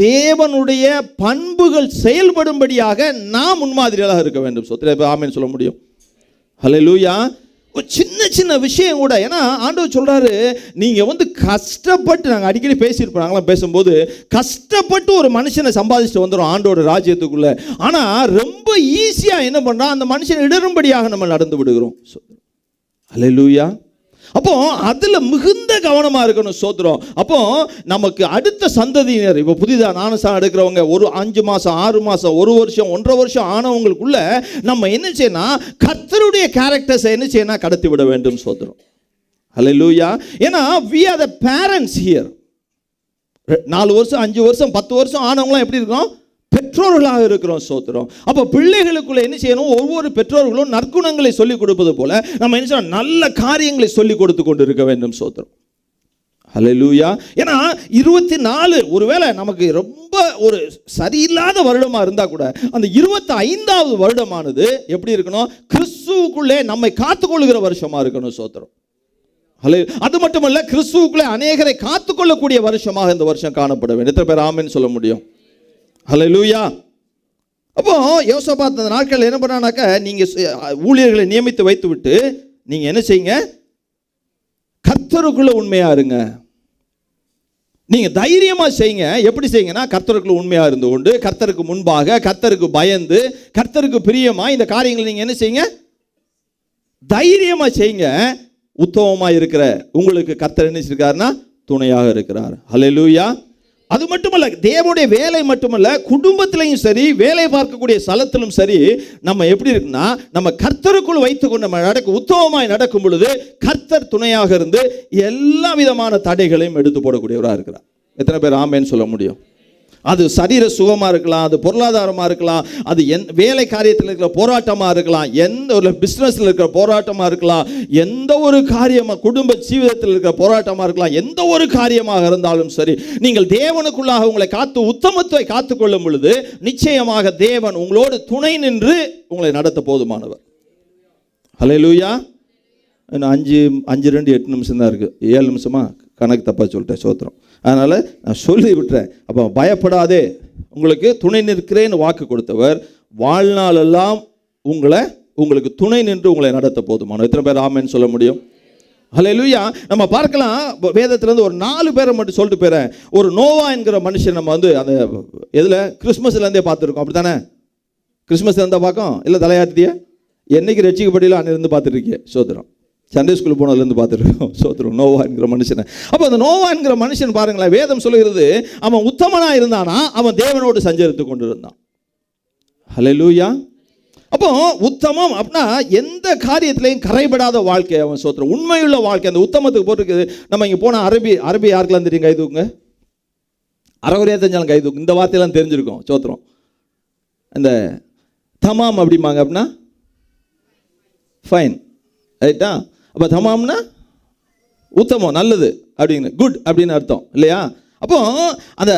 Speaker 4: தேவனுடைய பண்புகள் செயல்படும்படியாக நாம் முன்மாதிரியாக இருக்க வேண்டும். சொத்துல ஆமென் சொல்ல முடியும்? ஹல்லேலூயா. ஒரு சின்ன விஷயம் கூட, ஏன்னா ஆண்டவர் சொல்கிறாரு, நீங்கள் கஷ்டப்பட்டு, நாங்கள் அடிக்கடி பேசியிருப்போம், நாங்களாம் பேசும்போது, கஷ்டப்பட்டு ஒரு மனுஷனை சம்பாதிச்சுட்டு வந்துடும் ஆண்டோட ராஜ்யத்துக்குள்ளே. ஆனால் ரொம்ப ஈஸியாக என்ன பண்ணுறோம், அந்த மனுஷனை இடரும்படியாக நம்ம நடந்து விடுகிறோம். ஹல்லேலூயா. அப்போ அதில் மிகுந்த கவனமாக இருக்கணும். சோத்திரம். அப்போ நமக்கு அடுத்த சந்ததியினர், இப்போ புதிதாக ஞானஸ்தானம் எடுக்கிறவங்க, ஒரு 5 மாதம் 6 மாதம் 1 வருஷம் 1.5 வருஷம் ஆனவங்களுக்குள்ள நம்ம என்ன செய்யணும், கர்த்தருடைய கேரக்டர்ஸை என்ன செய்யணும், கடத்தி விட வேண்டும். சோத்திரம். ஹல்லேலூயா. ஏன்னா we are the parents here. 4 வருஷம் 5 வருஷம் 10 வருஷம் ஆனவங்களாம் எப்படி இருக்கோம், பெற்றோர்களாக இருக்கிறோம். சோத்திரம். அப்போ பிள்ளைகளுக்குள்ள என்ன செய்யணும், ஒவ்வொரு பெற்றோர்களும் நற்குணங்களை சொல்லிக் கொடுப்பது போல நம்ம என்ன செய்யணும், நல்ல காரியங்களை சொல்லிக் கொடுத்து கொண்டு இருக்க வேண்டும். சோத்திரம். ஹல்லேலூயா. ஏன்னா 24 ஒருவேளை நமக்கு ரொம்ப ஒரு சரியில்லாத வருடமாக இருந்தால் கூட, அந்த 25வது வருடமானது எப்படி இருக்கணும், கிறிஸ்துவுக்குள்ளே நம்மை காத்துக்கொள்கிற வருஷமாக இருக்கணும். சோத்திரம். அது மட்டுமல்ல, கிறிஸ்துவுக்குள்ளே அநேகரை காத்துக்கொள்ளக்கூடிய வருஷமாக இந்த வருஷம் காணப்பட வேண்டும். எத்தனை பேர் ஆமென் சொல்ல முடியும்? ஹல்லேலூயா. அப்போ யோசபாத் அந்த நாட்கள் என்ன பண்ணானாக்கா, நீங்க ஊழியர்களை நியமித்து வைத்து விட்டு நீங்க என்ன செய்யுங்க, கர்த்தருக்குள்ள உண்மையா இருங்க. நீங்க தைரியமா செய்யுங்க. எப்படி செய்யுங்கன்னா, கர்த்தருக்குள்ள உண்மையா இருந்து கொண்டு, கர்த்தருக்கு முன்பாக, கர்த்தருக்கு பயந்து, கர்த்தருக்கு பிரியமா இந்த காரியங்களை நீங்க என்ன செய்யுங்க, தைரியமா செய்யுங்க. உத்தமமா இருக்கிற உங்களுக்கு கர்த்தர் என்ன செய்கிறார்னா துணையாக இருக்கிறார். ஹல்லேலூயா. அது மட்டுமல்ல, தேவனுடைய வேலை மட்டுமல்ல, குடும்பத்திலையும் சரி, வேலை பார்க்கக்கூடிய ஸ்தலத்திலும் சரி, நம்ம எப்படி இருக்குன்னா, நம்ம கர்த்தருக்குள் வைத்துக்கொண்டு நம்ம உத்தமமாய் நடக்கும் பொழுது கர்த்தர் துணையாக இருந்து எல்லா விதமான தடைகளையும் எடுத்து போடக்கூடியவராக இருக்கிறார். எத்தனை பேர் ஆமென் சொல்ல முடியும்? அது சரீர சுகமாக இருக்கலாம், அது பொருளாதாரமாக இருக்கலாம், அது வேலை காரியத்தில் இருக்கிற போராட்டமாக இருக்கலாம், எந்த ஒரு பிஸ்னஸில் இருக்கிற போராட்டமாக இருக்கலாம், எந்த ஒரு காரியமாக குடும்ப ஜீவிதத்தில் இருக்கிற போராட்டமாக இருக்கலாம், எந்த ஒரு காரியமாக இருந்தாலும் சரி, நீங்கள் தேவனுக்குள்ளாக உங்களை காத்து உத்தமத்தை காத்துக்கொள்ளும் பொழுது நிச்சயமாக தேவன் உங்களோடு துணை நின்று உங்களை நடத்த போதுமானவர். ஹல்லேலூயா. இன்னும் 5:2 நிமிஷம் தான் இருக்குது. 7 நிமிஷமா கணக்கு தப்பாக சொல்லிட்டேன், சோத்திரம். அதனால் நான் சொல்லி விட்டுறேன். அப்போ பயப்படாதே, உங்களுக்கு துணை நிற்கிறேன்னு வாக்கு கொடுத்தவர் வாழ்நாளெல்லாம் உங்களுக்கு துணை நின்று உங்களை நடத்த போதுமான. எத்தனை பேர் ஆமென் சொல்ல முடியும்? ஹல்லேலூயா. நம்ம பார்க்கலாம், வேதத்திலேருந்து ஒரு 4 பேரை மட்டும் சொல்லிட்டு போகிறேன். ஒரு நோவா என்கிற மனுஷன் நம்ம அந்த எதில் கிறிஸ்மஸ்லேருந்தே பார்த்துருக்கோம். அப்படி தானே? கிறிஸ்மஸ் இருந்தால் பார்க்கோம், இல்லை தலையாட்டிய என்னைக்கு ரட்சிக்கப்படியில் அன்னிருந்து பார்த்துருக்கீங்க, சோத்திரம். சண்டே ஸ்கூல் போனதுலேருந்து பார்த்துருக்கோம், சோத்திரம். நோவா என்கிற மனுஷனை. அப்போ அந்த நோவா என்கிற மனுஷன் பாருங்களேன், வேதம் சொல்லுகிறது அவன் உத்தமனாக இருந்தானா, அவன் தேவனோடு சஞ்சரித்து கொண்டு இருந்தான். ஹல்லேலூயா. அப்போ உத்தமம் அப்படின்னா எந்த காரியத்திலையும் கரைபடாத வாழ்க்கை அவன், சோத்திரம். உண்மையுள்ள வாழ்க்கை. அந்த உத்தமத்துக்கு போட்டுருக்குது. நம்ம இங்கே போனால் அரபி யாருக்கெல்லாம் தெரியும்? கை தூக்குங்க. அறகுறையாக தெரிஞ்சாலும் கை தூக்கு. இந்த வார்த்தையெல்லாம் தெரிஞ்சிருக்கோம், சோத்திரம். அந்த தமாம் அப்படிம்பாங்க. அப்படின்னா ஃபைன், ரைட்டா? அப்போ தமாம்னா உத்தமம், நல்லது அப்படின்னு, குட் அப்படின்னு அர்த்தம் இல்லையா? அப்போ அந்த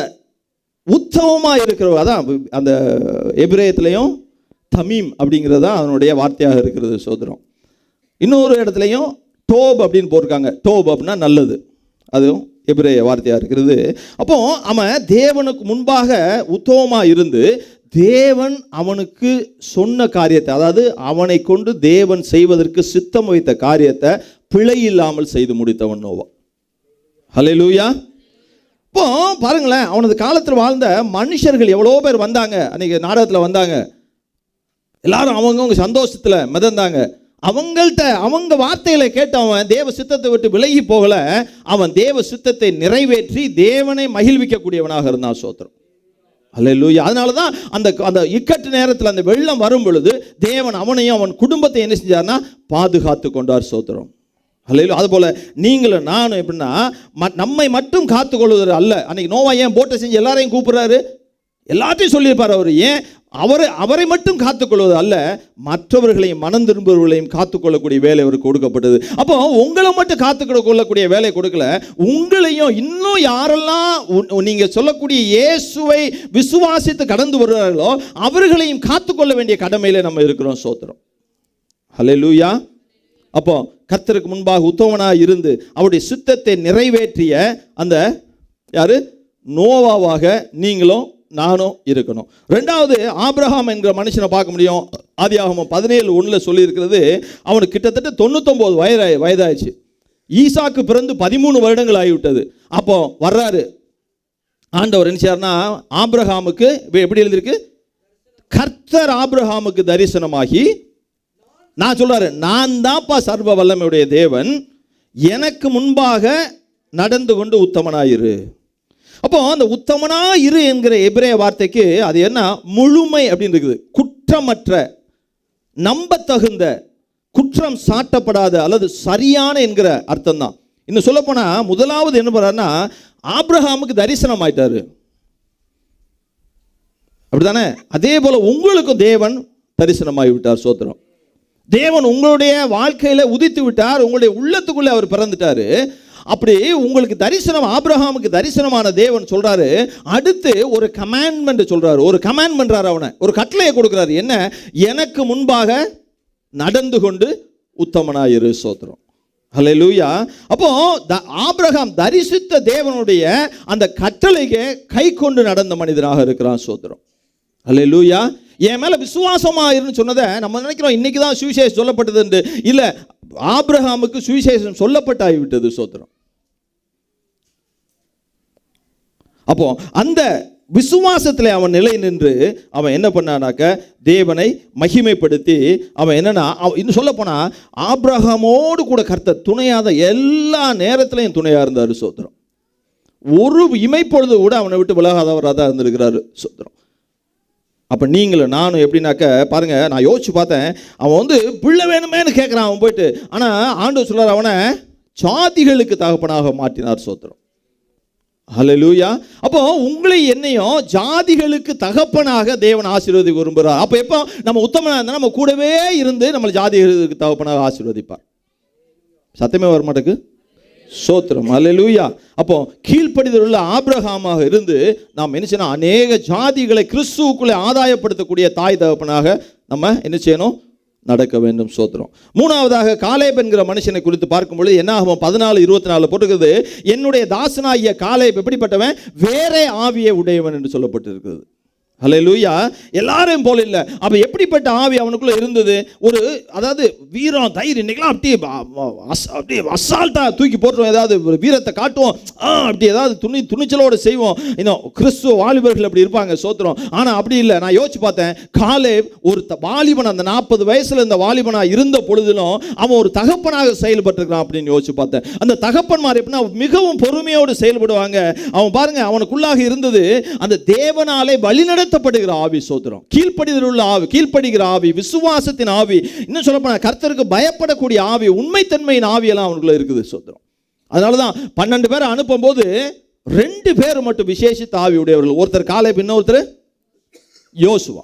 Speaker 4: உத்தமமாக இருக்கிறவங்க, அதான் அந்த எபிரேயத்திலையும் தமீம் அப்படிங்கிறது தான் அதனுடைய வார்த்தையாக இருக்கிறது, சோதரம். இன்னொரு இடத்துலையும் டோப் அப்படின்னு போட்டிருக்காங்க. டோப் அப்படின்னா நல்லது, அதுவும் எபிரேய வார்த்தையாக இருக்கிறது. அப்போ அவன் தேவனுக்கு முன்பாக உத்தமமாக இருந்து தேவன் அவனுக்கு சொன்ன காரியத்தை, அதாவது அவனை கொண்டு தேவன் செய்வதற்கு சித்தம் வைத்த காரியத்தை பிழை இல்லாமல் செய்து முடித்தவன் நோவா. ஹல்லேலூயா. இப்போ பாருங்களேன், அவனது காலத்தில் வாழ்ந்த மனுஷர்கள் எவ்வளோ பேர் வந்தாங்க. அன்றைக்கி நாடகத்தில் வந்தாங்க. எல்லாரும் அவங்கவுங்க சந்தோஷத்தில் மிதந்தாங்க. அவங்கள்ட்ட அவங்க வார்த்தைகளை கேட்டு அவன் தேவ சித்தத்தை விட்டு விலகி போகலை. அவன் தேவ சித்தத்தை நிறைவேற்றி தேவனை மகிழ்விக்கக்கூடியவனாக இருந்தான், சோத்திரம். ஹல்லேலூயா. அதனால தான் அந்த இக்கட்டு நேரத்தில் அந்த வெள்ளம் வரும் பொழுது தேவன் அவனையும் அவன் குடும்பத்தை என்ன செஞ்சார்னா பாதுகாத்து கொண்டார், சோத்திரம். ஹல்லேலூயா. அதுபோல் நீங்களும் நானும் எப்படின்னா நம்மை மட்டும் காத்துக்கொள்வது அல்ல. அன்னைக்கு நோவா ஏன் போட்டை செஞ்சு எல்லாரையும் கூப்பிட்றாரு? எல்லாத்தையும் சொல்லியிருப்பார் அவர். ஏன் அவரை மட்டும் காத்துக்கொள்வது அல்ல, மற்றவர்களையும் மனம் திரும்புவர்களையும் காத்துக்கொள்ளக்கூடிய வேலை அவருக்கு கொடுக்கப்பட்டது. அப்போ உங்களை மட்டும் காத்துக்கொள்ளக்கூடிய வேலை கொடுக்கல, உங்களையும் இன்னும் யாரெல்லாம் நீங்கள் சொல்லக்கூடிய இயேசுவை விசுவாசித்து கடந்து வருகிறார்களோ அவர்களையும் காத்துக்கொள்ள வேண்டிய கடமையில் நம்ம இருக்கிறோம், சோத்திரம். ஹல்லேலூயா. அப்போ கர்த்தருக்கு முன்பாக உத்தமனாக இருந்து அவருடைய சித்தத்தை நிறைவேற்றிய அந்த யாரு நோவாவாக நீங்களும் நானும் இருக்கணும். ரெண்டாவது, ஆபிரகாம் என்கிற மனுஷனை பார்க்க முடியும். ஆதியாகமம் 17:1 சொல்லியிருக்கிறது, அவனுக்கு கிட்டத்தட்ட 99 வயதாயிடுச்சு. ஈசாக்கு பிறந்து 13 வருடங்கள் ஆகிவிட்டது. அப்போ வர்றாரு ஆண்டவர். என்ன செய்யார்னா, ஆபிரகாமுக்கு எப்படி எழுதியிருக்கு, கர்த்தர் ஆபிரகாமுக்கு தரிசனமாகி நான் சொல்றாரு, நான் தான்ப்பா சர்வ வல்லமையுடைய தேவன், எனக்கு முன்பாக நடந்து கொண்டு உத்தமனாயிரு. அப்போ அந்த உத்தமனா இரு என்கிற எபிரேய வார்த்தைக்கு அது என்ன, முழுமை அப்படின்னு இருக்குது. குற்றமற்ற, நம்பத்தகுந்த, குற்றம் சாட்டப்படாத அல்லது சரியான என்கிற அர்த்தம் தான். இன்னும் சொல்ல போனா முதலாவது என்ன பண்றாருன்னா, ஆபிரகாமுக்கு தரிசனம் ஆயிட்டாரு, அப்படித்தானே? அதே போல உங்களுக்கும் தேவன் தரிசனமாகி விட்டார், சோத்திரம். தேவன் உங்களுடைய வாழ்க்கையில உதித்து விட்டார், உங்களுடைய உள்ளத்துக்குள்ளே அவர் பிறந்துட்டாரு. அப்படி உங்களுக்கு தரிசனம், ஆபிரகாமுக்கு தரிசனமான தேவன் சொல்றாரு, அடுத்து ஒரு கமாண்ட்மெண்ட் சொல்றாரு. ஒரு கமாண்ட் பண்றாரு, அவனை ஒரு கட்டளையை கொடுக்கிறாரு. என்ன? எனக்கு முன்பாக நடந்து கொண்டு உத்தமனாயிரு, சோத்திரம். ஹல்லேலூயா. அப்போ ஆபிரகாம் தரிசித்த தேவனுடைய அந்த கட்டளையை கை கொண்டு நடந்த மனிதனாக இருக்கிறான். சோத்திரம். ஹல்லேலூயா. என் மேல விசுவாசமா இருந்து சொன்னதை நம்ம நினைக்கிறோம் இன்னைக்கு தான் சுவிசேஷம் சொல்லப்பட்டது என்று. இல்ல, ஆபிரகாமுக்கு சுவிசேஷம் சொல்லப்பட்டாகிவிட்டது. சோத்திரம். அப்போ அந்த விசுவாசத்தில் அவன் நிலை நின்று அவன் என்ன பண்ணானாக்க தேவனை மகிமைப்படுத்தி அவன் என்னன்னா, இன்னும் சொல்ல போனா ஆபிரகாமோடு கூட கர்த்தர் துணையாத எல்லா நேரத்திலையும் துணையா இருந்தார். சோத்திரம். ஒரு இமைப்பொழுது கூட அவனை விட்டு விலகாதவராக தான் இருந்திருக்கிறாரு. சோத்திரம். அப்போ நீங்களும் நானும் எப்படின்னாக்க பாருங்க, நான் யோசிச்சு பார்த்தேன். அவன் பிள்ளை வேணுமேனு கேட்குறான் அவன் போயிட்டு. ஆனால் ஆண்டவர் சொல்றார் அவனை ஜாதிகளுக்கு தகப்பனாக மாற்றினார். சோத்திரம். ஹல்லேலூயா. அப்போ உங்களை என்னையும் ஜாதிகளுக்கு தகப்பனாக தேவன் ஆசீர்வதிக்க விரும்புகிறார். அப்போ எப்போ நம்ம உத்தமனாக இருந்தால் நம்ம கூடவே இருந்து நம்மளை ஜாதிகளுக்கு தகப்பனாக ஆசீர்வதிப்பார். சத்தமே வர மாட்டேக்கு. சோத்திரம். ஹல்லேலூயா. அப்போ கீழ்ப்படிதல் உள்ள ஆபிரகாமாக இருந்து நாம் என்ன செய்யணும், அநேக ஜாதிகளை கிறிஸ்துவுக்குள்ளே ஆதாயப்படுத்தக்கூடிய தாய் தகப்பனாக நம்ம என்ன செய்யணும், நடக்க வேண்டும். சோத்திரம். மூணாவதாக காலேப் என்கிற மனுஷனை குறித்து பார்க்கும் பொழுது என்ன ஆகும், 14:24 போட்டுக்கிறது, என்னுடைய தாசனாகிய காலேப் எப்படிப்பட்டவன், வேற ஆவியை உடையவன் என்று சொல்லப்பட்டிருக்கிறது. ஹல்லேலூயா. எல்லாரும் போல இல்லை. அப்போ எப்படிப்பட்ட ஆவி அவனுக்குள்ள இருந்தது, ஒரு அதாவது வீரம் தைரியம். இன்னைக்கெல்லாம் அப்படியே அசால்ட்டாக தூக்கி போட்டுருவோம், ஏதாவது ஒரு வீரத்தை காட்டுவோம், அப்படி ஏதாவது துணிச்சலோடு செய்வோம். இன்னும் கிறிஸ்துவ வாலிபர்கள் அப்படி இருப்பாங்க. சோத்திரம். ஆனால் அப்படி இல்லை. நான் யோசிச்சு பார்த்தேன், காலேப் ஒரு வாலிபன், அந்த 40 வயசுல இந்த வாலிபனாக இருந்த பொழுதிலும் அவன் ஒரு தகப்பனாக செயல்பட்டிருக்கிறான் அப்படின்னு யோசிச்சு பார்த்தேன். அந்த தகப்பன்மார் எப்படின்னா மிகவும் பொறுமையோடு செயல்படுவாங்க. அவன் பாருங்க, அவனுக்குள்ளாக இருந்தது அந்த தேவனாலே வழிநடத்தப்படுகிற ஆவி. சோத்திரம். கீழ்ப்படிதல் உள்ள ஆவி, கீழ்ப்படுகிற ஆவி, விசுவாசத்தின் ஆவி, இன்னும் சொல்ல போனா கர்த்தருக்கு பயப்படக்கூடிய ஆவி, உண்மைத்தன்மையின் ஆவி எல்லாம் அவனுக்குள்ள இருக்குது. சோத்திரம். அதனாலதான் 12 பேரை அனுப்பும் போது 2 பேர் மட்டும் விசேஷித்த ஆவி உடையவர்கள். ஒருத்தர் காலேப், இன்னொருத்தர் யோசுவா.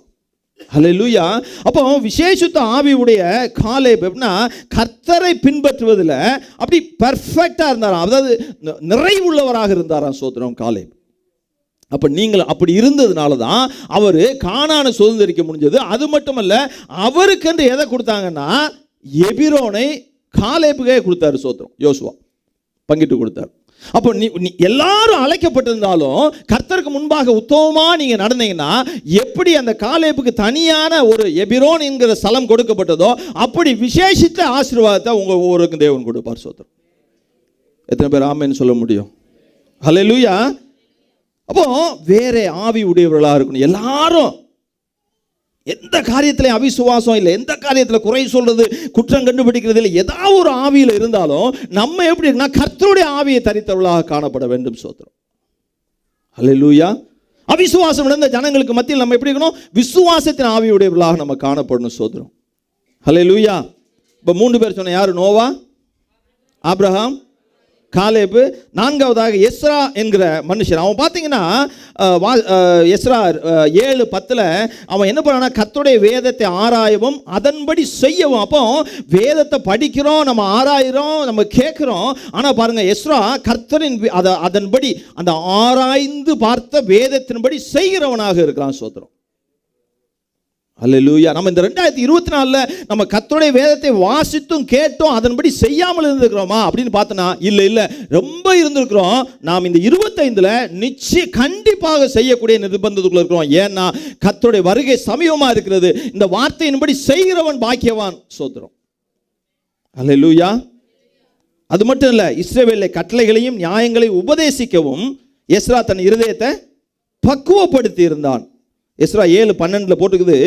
Speaker 4: ஹல்லேலூயா. அப்போ விசேஷித்த ஆவி உடைய காலேப் எப்படின்னா கர்த்தரை பின்பற்றுவதில் அப்படி பெர்ஃபெக்டா இருந்தாராம், அதாவது நிறைவுள்ளவராக இருந்தாராம். சோத்திரம். காலேப். அப்போ நீங்கள் அப்படி இருந்ததுனால தான் அவர் கானானை சுதந்திரிக்க முடிஞ்சது. அது மட்டுமல்ல, அவருக்கென்று எதை கொடுத்தாங்கன்னா எபிரோனை காலேபுக்கே கொடுத்தாரு. சோத்திரம். யோசுவா பங்கிட்டு கொடுத்தார். அப்போ நீ எல்லாரும் அழைக்கப்பட்டிருந்தாலும் கர்த்தருக்கு முன்பாக உத்தமமாக நீங்கள் நடந்தீங்கன்னா எப்படி அந்த காலேபுக்கு தனியான ஒரு எபிரோன் என்கிற ஸ்தலம் கொடுக்கப்பட்டதோ அப்படி விசேஷித்த ஆசீர்வாதத்தை உங்கள் ஒவ்வொருக்கும் தேவன் கொடுப்பார். சோத்திரம். எத்தனை பேர் ஆமென்னு சொல்ல முடியும்? ஹல்லேலூயா. அப்போ வேற ஆவி உடையவர்களாக இருக்கணும். எல்லாரும் எந்த காரியத்திலையும் அவிசுவாசம் இல்லை, எந்த காரியத்தில் குறை சொல்றது, குற்றம் கண்டுபிடிக்கிறது இல்லை, ஏதாவது ஒரு ஆவியில் இருந்தாலும் நம்ம எப்படி இருக்குன்னா கர்த்தருடைய ஆவியை தரித்தவர்களாக காணப்பட வேண்டும். சோத்திரம். ஹல்லேலூயா. அவிசுவாசம் நடந்த ஜனங்களுக்கு மத்தியில் நம்ம எப்படி இருக்கணும், விசுவாசத்தின் ஆவியுடையவர்களாக நம்ம காணப்படணும். சோத்திரம். ஹல்லேலூயா. இப்போ 3 பேர் சொன்ன யாரு, நோவா, ஆபிரகாம், காலேபு. 4வதாக எஸ்ரா என்கிற மனுஷன். அவன் பார்த்தீங்கன்னா எஸ்ரா 7:10 அவன் என்ன பண்ணானா கர்த்தருடைய வேதத்தை ஆராயவும் அதன்படி செய்யவும். அப்போ வேதத்தை படிக்கிறோம், நம்ம ஆராயிறோம், நம்ம கேட்குறோம். ஆனால் பாருங்க, எஸ்ரா கர்த்தரின் அதன்படி அந்த ஆராய்ந்து பார்த்த வேதத்தின்படி செய்கிறவனாக இருக்கிறான். சோத்திரம். அல்லேலூயா. நம்ம இந்த 2024 நம்ம கர்த்தருடைய வேதத்தை வாசித்தும் கேட்டோம், அதன்படி செய்யாமல் இருந்திருக்கிறோமா அப்படின்னு பார்த்தோன்னா இல்லை, ரொம்ப இருந்திருக்கிறோம். நாம் இந்த 25 நிச்சயம் கண்டிப்பாக செய்யக்கூடிய நிர்பந்தத்துக்குள்ள இருக்கிறோம். ஏன்னா கர்த்தருடைய வருகை சமீபமாக இருக்கிறது. இந்த வார்த்தையின்படி செய்கிறவன் பாக்கியவான். சோத்திரம். அல்லேலூயா. அது மட்டும் இல்லை, இஸ்ரவேலை கட்டளைகளையும் நியாயங்களையும் உபதேசிக்கவும் எஸ்ரா தன் இருதயத்தை பக்குவப்படுத்தி இருந்தான். எஸ்ரா 7:12 போட்டுக்குது,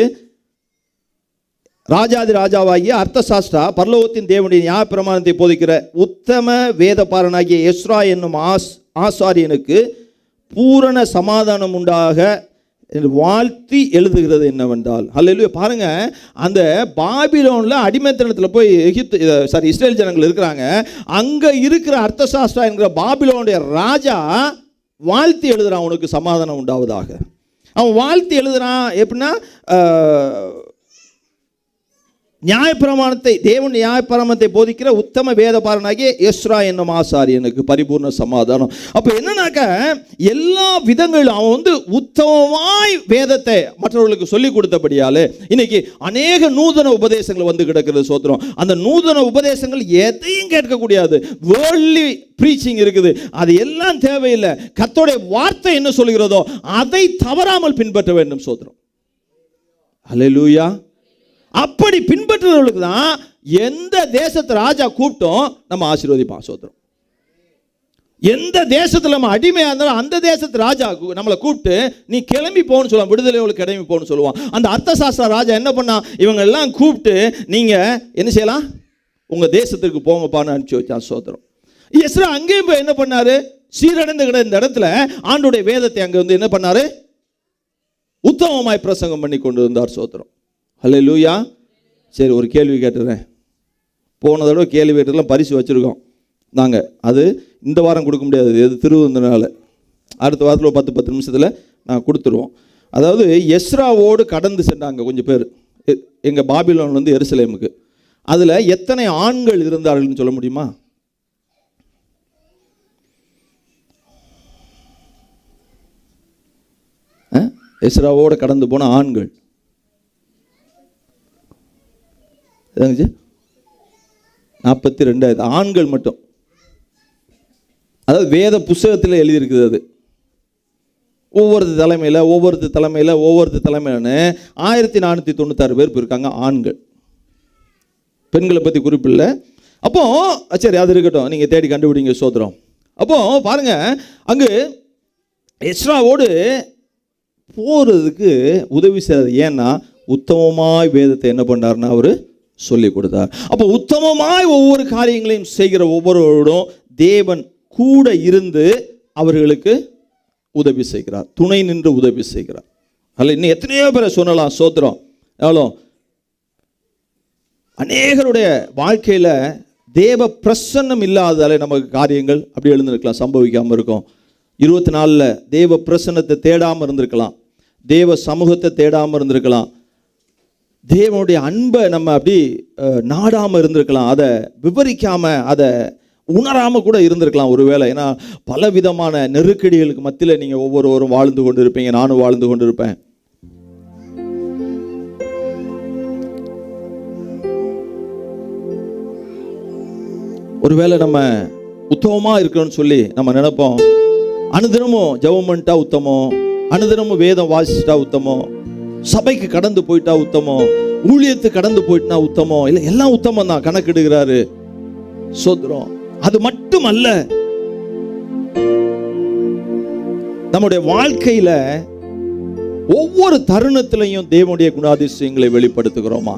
Speaker 4: ராஜாதி ராஜாவாகிய அர்த்தசாஸ்திரா பரலோகத்தின் தேவனுடைய நியாய பிரமாணத்தை போதிக்கிற உத்தம வேதபாரனாகிய எஸ்ரா என்னும் ஆசாரியனுக்கு பூரண சமாதானம் உண்டாக வாழ்த்தி எழுதுகிறது என்னவென்றால். அல்லேலூயா. பாருங்க, அந்த பாபிலோன்ல அடிமைத்தனத்தில் போய் இஸ்ரேல் ஜனங்கள் இருக்கிறாங்க. அங்க இருக்கிற அர்த்தசாஸ்திரா என்கிற பாபிலோனுடைய ராஜா வாழ்த்தி எழுதுறான், உனக்கு சமாதானம் உண்டாவதாக. அவன் வாழ்த்தி எழுதுறான் எப்படின்னா நியாயப்பிரமாணத்தை, தேவன் நியாயப்பிரமாணத்தை போதிக்கிற உத்தம வேதபாரனாகிய எஸ்ரா என்னும் ஆசாரியனுக்கு பரிபூர்ண சமாதானம். அப்போ என்னன்னாக்க எல்லா விதங்களும் அவன் உத்தமமாய் வேதத்தை மற்றவர்களுக்கு சொல்லி கொடுத்தபடியாலே இன்னைக்கு அநேக நூதன உபதேசங்கள் கிடக்கிறது. சோத்திரம். அந்த நூதன உபதேசங்கள் எதையும் கேட்கக்கூடாது. வேர்ல்ட்லி ப்ரீச்சிங் இருக்குது, அது எல்லாம் தேவையில்லை. கர்த்தருடைய வார்த்தை என்ன சொல்கிறதோ அதை தவறாமல் பின்பற்ற வேண்டும். சோத்திரம். ஹல்லேலூயா. அப்படி பின்பற்றுறவர்களுக்கு தான் எந்த தேசத்து ராஜா கூப்பிட்டோம் நம்ம ஆசீர்வதிப்பான். சோத்திரம். எந்த தேசத்தில் நம்ம அடிமையாக இருந்தாலும் அந்த தேசத்து ராஜா நம்மளை கூப்பிட்டு நீ கிளம்பி போகணும்னு சொல்லுவான், விடுதலையோடு கிளம்பி போகணும்னு சொல்லுவான். அந்த அர்த்தசாஸ்திர ராஜா என்ன பண்ணா, இவங்க எல்லாம் கூப்பிட்டு நீங்கள் என்ன செய்யலாம், உங்கள் தேசத்திற்கு போங்கப்பான்னு அனுப்பிச்சி வச்சான். சோத்திரம். எஸ்ரா அங்கேயும் போய் என்ன பண்ணாரு, சீரடைந்து கிட இந்த இடத்துல ஆண்டுடைய வேதத்தை அங்கே என்ன பண்ணாரு, உத்தமமாய் பிரசங்கம் பண்ணி கொண்டு வந்தார். சோத்திரம். ஹல்லேலூயா. சரி, ஒரு கேள்வி கேட்டுறேன். போன தடவை கேள்வி கேட்டுலாம் பரிசு வச்சுருக்கோம் நாங்கள். அது இந்த வாரம் கொடுக்க முடியாது, எது திருவிருந்தனால. அடுத்த வாரத்தில் ஒரு 10 நிமிஷத்தில் நான் கொடுத்துருவோம். அதாவது எஸ்ராவோடு கடந்து சென்றாங்க கொஞ்சம் பேர் எங்கள் பாபிலோன்லேருந்து எருசலேமுக்கு. அதில் எத்தனை ஆண்கள் இருந்தார்கள்னு சொல்ல முடியுமா? எஸ்ராவோடு கடந்து போன ஆண்கள் 42,000 ஆண்கள் மட்டும். அதாவது வேத புஸ்தகத்தில் எழுதியிருக்குது. அது ஒவ்வொரு தலைமையில் 1496 பேர் இருக்காங்க ஆண்கள். பெண்களை பற்றி குறிப்பில்லை. அப்போ சரி, அது இருக்கட்டும், நீங்கள் தேடி கண்டுபிடிங்க. சோத்திரம். அப்போ பாருங்க, அங்கு எஸ்ராவோடு போகிறதுக்கு உதவி செய்யாது. ஏன்னா உத்தமமாய் வேதத்தை என்ன பண்ணார்னா அவர் சொல்லி கொடுத்தார். அப்போ உத்தமமாய் ஒவ்வொரு காரியங்களையும் செய்கிற ஒவ்வொருவரோடும் தேவன் கூட இருந்து அவர்களுக்கு உதவி செய்கிறார், துணை நின்று உதவி செய்கிறார். அல்ல, இன்னும் எத்தனையோ பேரை சொல்லலாம். சோத்திரம். எவ்வளோ அநேகருடைய வாழ்க்கையில் தேவ பிரசன்னம் இல்லாதாலே நமக்கு காரியங்கள் அப்படி எழுந்திருக்கலாம், சம்பவிக்காமல் இருக்கும். 24 தேவ பிரசன்னத்தை தேடாமல் இருந்திருக்கலாம், தேவ சமூகத்தை தேடாமல் இருந்திருக்கலாம், தேவனுடைய அன்பை நம்ம அப்படி நாடாமல் இருந்திருக்கலாம், அதை விவரிக்காமல் அதை உணராமல் கூட இருந்திருக்கலாம் ஒருவேளை. ஏன்னா பல விதமான நெருக்கடிகளுக்கு மத்தியில் நீங்கள் ஒவ்வொருவரும் வாழ்ந்து கொண்டு இருப்பீங்க, நானும் வாழ்ந்து கொண்டு இருப்பேன். ஒருவேளை நம்ம உத்தமமாக இருக்கணும்னு சொல்லி நம்ம நினைப்போம். அனுதினமும் ஜெபம் பண்ணிட்டா உத்தமம், அனுதினமும் வேதம் வாசிச்சிட்டா உத்தமம், சபைக்கு கடந்து போயிட்டா உத்தமம், ஊழியத்துக்கு கடந்து போயிட்டா உத்தமம். இல்லை, எல்லாம் உத்தமம் தான் கணக்கெடுக்கிறாரு. சோத்திரம். அது மட்டும் அல்ல, நம்முடைய வாழ்க்கையில ஒவ்வொரு தருணத்திலையும் தேவனுடைய குணாதிசயங்களை வெளிப்படுத்துகிறோமா?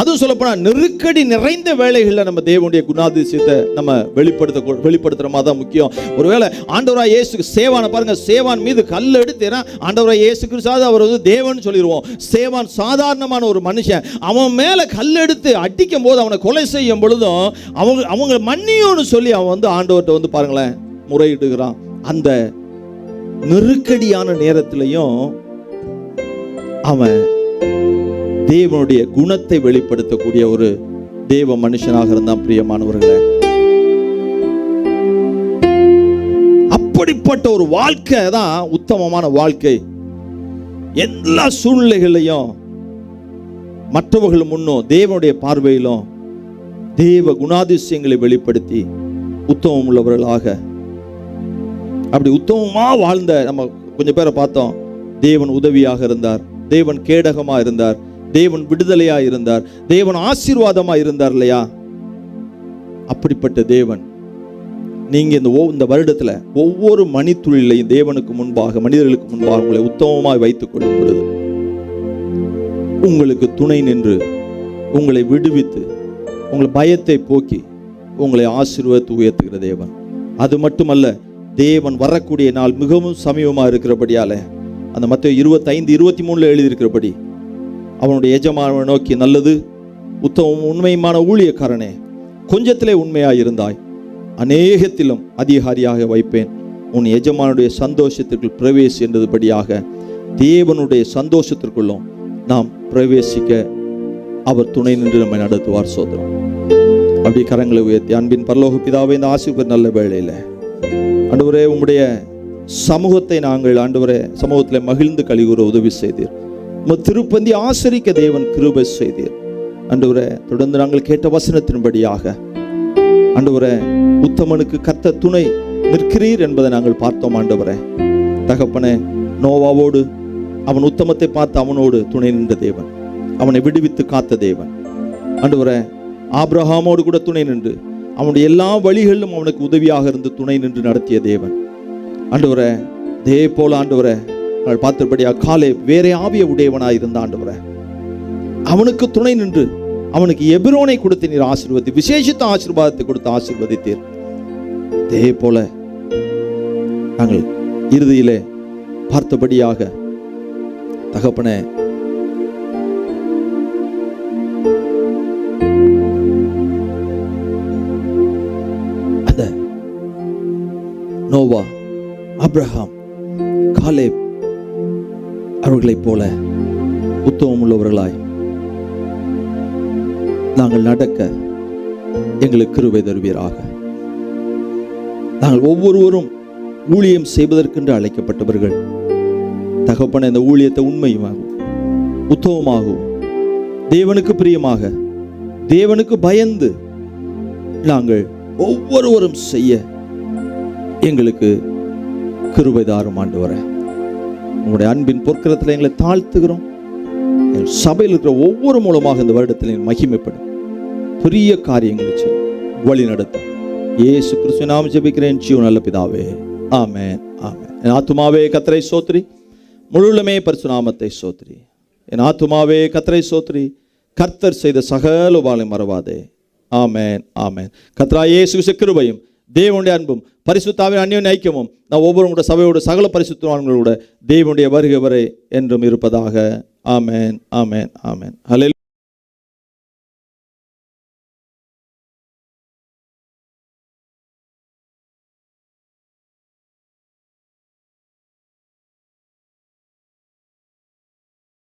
Speaker 4: அதுவும் சொல்லப்போனால் நெருக்கடி நிறைந்த வேளைகளில் நம்ம தேவனுடைய குணாதிசயத்தை நம்ம வெளிப்படுத்துகிற மாதிரி தான் முக்கியம். ஒருவேளை ஆண்டவராய் இயேசு சேவானை பாருங்க, சேவான் மீது கல் எடுத்தேன்னா ஆண்டவராய் இயேசு கிறிஸ்து அவர் தேவன் சொல்லிடுவோம். சேவான் சாதாரணமான ஒரு மனுஷன். அவன் மேலே கல் எடுத்து அடிக்கும் போது, அவனை கொலை செய்யும் பொழுதும் அவங்க மன்னியோன்னு சொல்லி அவன் ஆண்டவர்கிட்ட பாருங்களேன் முறையிடுகிறான். அந்த நெருக்கடியான நேரத்திலையும் அவன் தேவனுடைய குணத்தை வெளிப்படுத்தக்கூடிய ஒரு தேவ மனுஷனாக இருந்தான். பிரியமானவர்களே, அப்படிப்பட்ட ஒரு வாழ்க்கை தான் உத்தமமான வாழ்க்கை. எல்லா சூழ்நிலைகளையும் மற்றவர்கள் முன்னும் தேவனுடைய பார்வையிலும் தேவ குணாதிசயங்களை வெளிப்படுத்தி உத்தமம் உள்ளவர்களாக, அப்படி உத்தமமா வாழ்ந்த நம்ம கொஞ்சம் பேரை பார்த்தோம். தேவன் உதவியாக இருந்தார், தேவன் கேடகமா இருந்தார், தேவன் விடுதலையா இருந்தார், தேவன் ஆசீர்வாதமா இருந்தார் இல்லையா? அப்படிப்பட்ட தேவன் நீங்க இந்த வருடத்துல ஒவ்வொரு மணித்துளிலையும் தேவனுக்கு முன்பாக, மனிதர்களுக்கு முன்பாக உங்களை உத்தமமாய் வைத்துக் கொள்ளும் பொழுது உங்களுக்கு துணை நின்று உங்களை விடுவித்து உங்களை பயத்தை போக்கி உங்களை ஆசீர்வாதத்தை உயர்த்துகிற தேவன். அது மட்டுமல்ல, தேவன் வரக்கூடிய நாள் மிகவும் சமீபமா இருக்கிறபடியால அந்த மத்தேயு 25:23 எழுதியிருக்கிறபடி அவனுடைய எஜமானனை நோக்கி, நல்லது உத்தமம் உண்மையுமான ஊழியக்காரனே, கொஞ்சத்திலே உண்மையாயிருந்தாய், அநேகத்திலும் அதிகாரியாக வைப்பேன், உன் எஜமானுடைய சந்தோஷத்திற்குள் பிரவேசி என்றதுபடியாக தேவனுடைய சந்தோஷத்திற்குள்ளும் நாம் பிரவேசிக்க அவர் துணை நின்று நம்மை நடத்துவார். சோதரம் அப்படி கரங்களை உயர்த்தி அன்பின் பரலோக பிதாவே, இந்த ஆசீர்வாத நல்ல வேளையில ஆண்டவரே உம்முடைய சமூகத்தை நாங்கள் ஆண்டவரே சமூகத்தில் மகிழ்ந்து கழிவுற உதவி செய்தீர். திருப்பந்தி ஆசரிக்க தேவன் கிருபை செய்தீர். ஆண்டவரே தொடர்ந்து நாங்கள் கேட்ட வசனத்தின்படியாக ஆண்டவரே உத்தமனுக்கு கர்த்தர் துணை நிற்கிறீர் என்பதை நாங்கள் பார்த்தோம். ஆண்டவரே தகப்பனே, நோவாவோடு அவன் உத்தமத்தை பார்த்து அவனோடு துணை நின்ற தேவன், அவனை விடுவித்து காத்த தேவன். ஆண்டவரே ஆபிரகாமோடு கூட துணை நின்று அவனுடைய எல்லா வழிகளிலும் அவனுக்கு உதவியாக இருந்து துணை நின்று நடத்திய தேவன். ஆண்டவரே இதே போல ஆண்டவரே நாங்கள் பார்த்தபடியா காலேப் வேற ஆவிய உடையவனாய் இருந்த ஆண்டவரே அவனுக்கு துணை நின்று அவனுக்கு எபிரோனை கொடுத்து நீர் ஆசீர்வதி, விசேஷித்த ஆசீர்வாதத்தை கொடுத்து ஆசீர்வதித்தீர். இதே போல நாங்கள் இறுதியிலே பார்த்தபடியாக தகப்பனே அந்த நோவா, ஆபிரகாம், காலேப் அவர்களைப் போல உத்தமம் உள்ளவர்களாய் நாங்கள் நடக்க எங்களுக்கு கிருபை தருவீராக. நாங்கள் ஒவ்வொருவரும் ஊழியம் செய்வதற்கென்று அழைக்கப்பட்டவர்கள். தகப்பன இந்த ஊழியத்தை உண்மையுமாகவும் உத்தமமாகவும் தேவனுக்கு பிரியமாக தேவனுக்கு பயந்து நாங்கள் ஒவ்வொருவரும் செய்ய எங்களுக்கு கிருபை தாரும் ஆண்டவரே. உங்களுடைய அன்பின் பொற்கரத்தில் எங்களை தாழ்த்துகிறோம். சபையில் இருக்கிற ஒவ்வொரு மூலமாக இந்த வருடத்தில் மகிமைப்படும் பெரிய காரியங்களை செய்ய வழி நடத்தும். இயேசு கிறிஸ்துவின் நாமத்தில் ஜெபிக்கிறேன் ஜீவன் நல்ல பிதாவே, ஆமென் ஆமென். என் ஆத்துமாவே கர்த்தரை ஸ்தோத்திரி, முழுமே பரிசுத்த நாமத்தை ஸ்தோத்திரி. என் ஆத்துமாவே கர்த்தரை ஸ்தோத்திரி, கர்த்தர் செய்த சகல உபகாரங்களை மறவாதே. ஆமென் ஆமென். கர்த்தராகிய இயேசு கிறிஸ்துவின் கிருபையும் தேவனுடைய அன்பும் பரிசுத்த ஆவியின் அந்யோன்ய ஐக்கியமும் நான் ஒவ்வொருவரோட சபையோட சகல பரிசுத்தவான்களோட தேவனுடைய வருகை வரை என்றும் இருப்பதாக. ஆமென் ஆமென் ஆமென். ஹல்லேலூயா.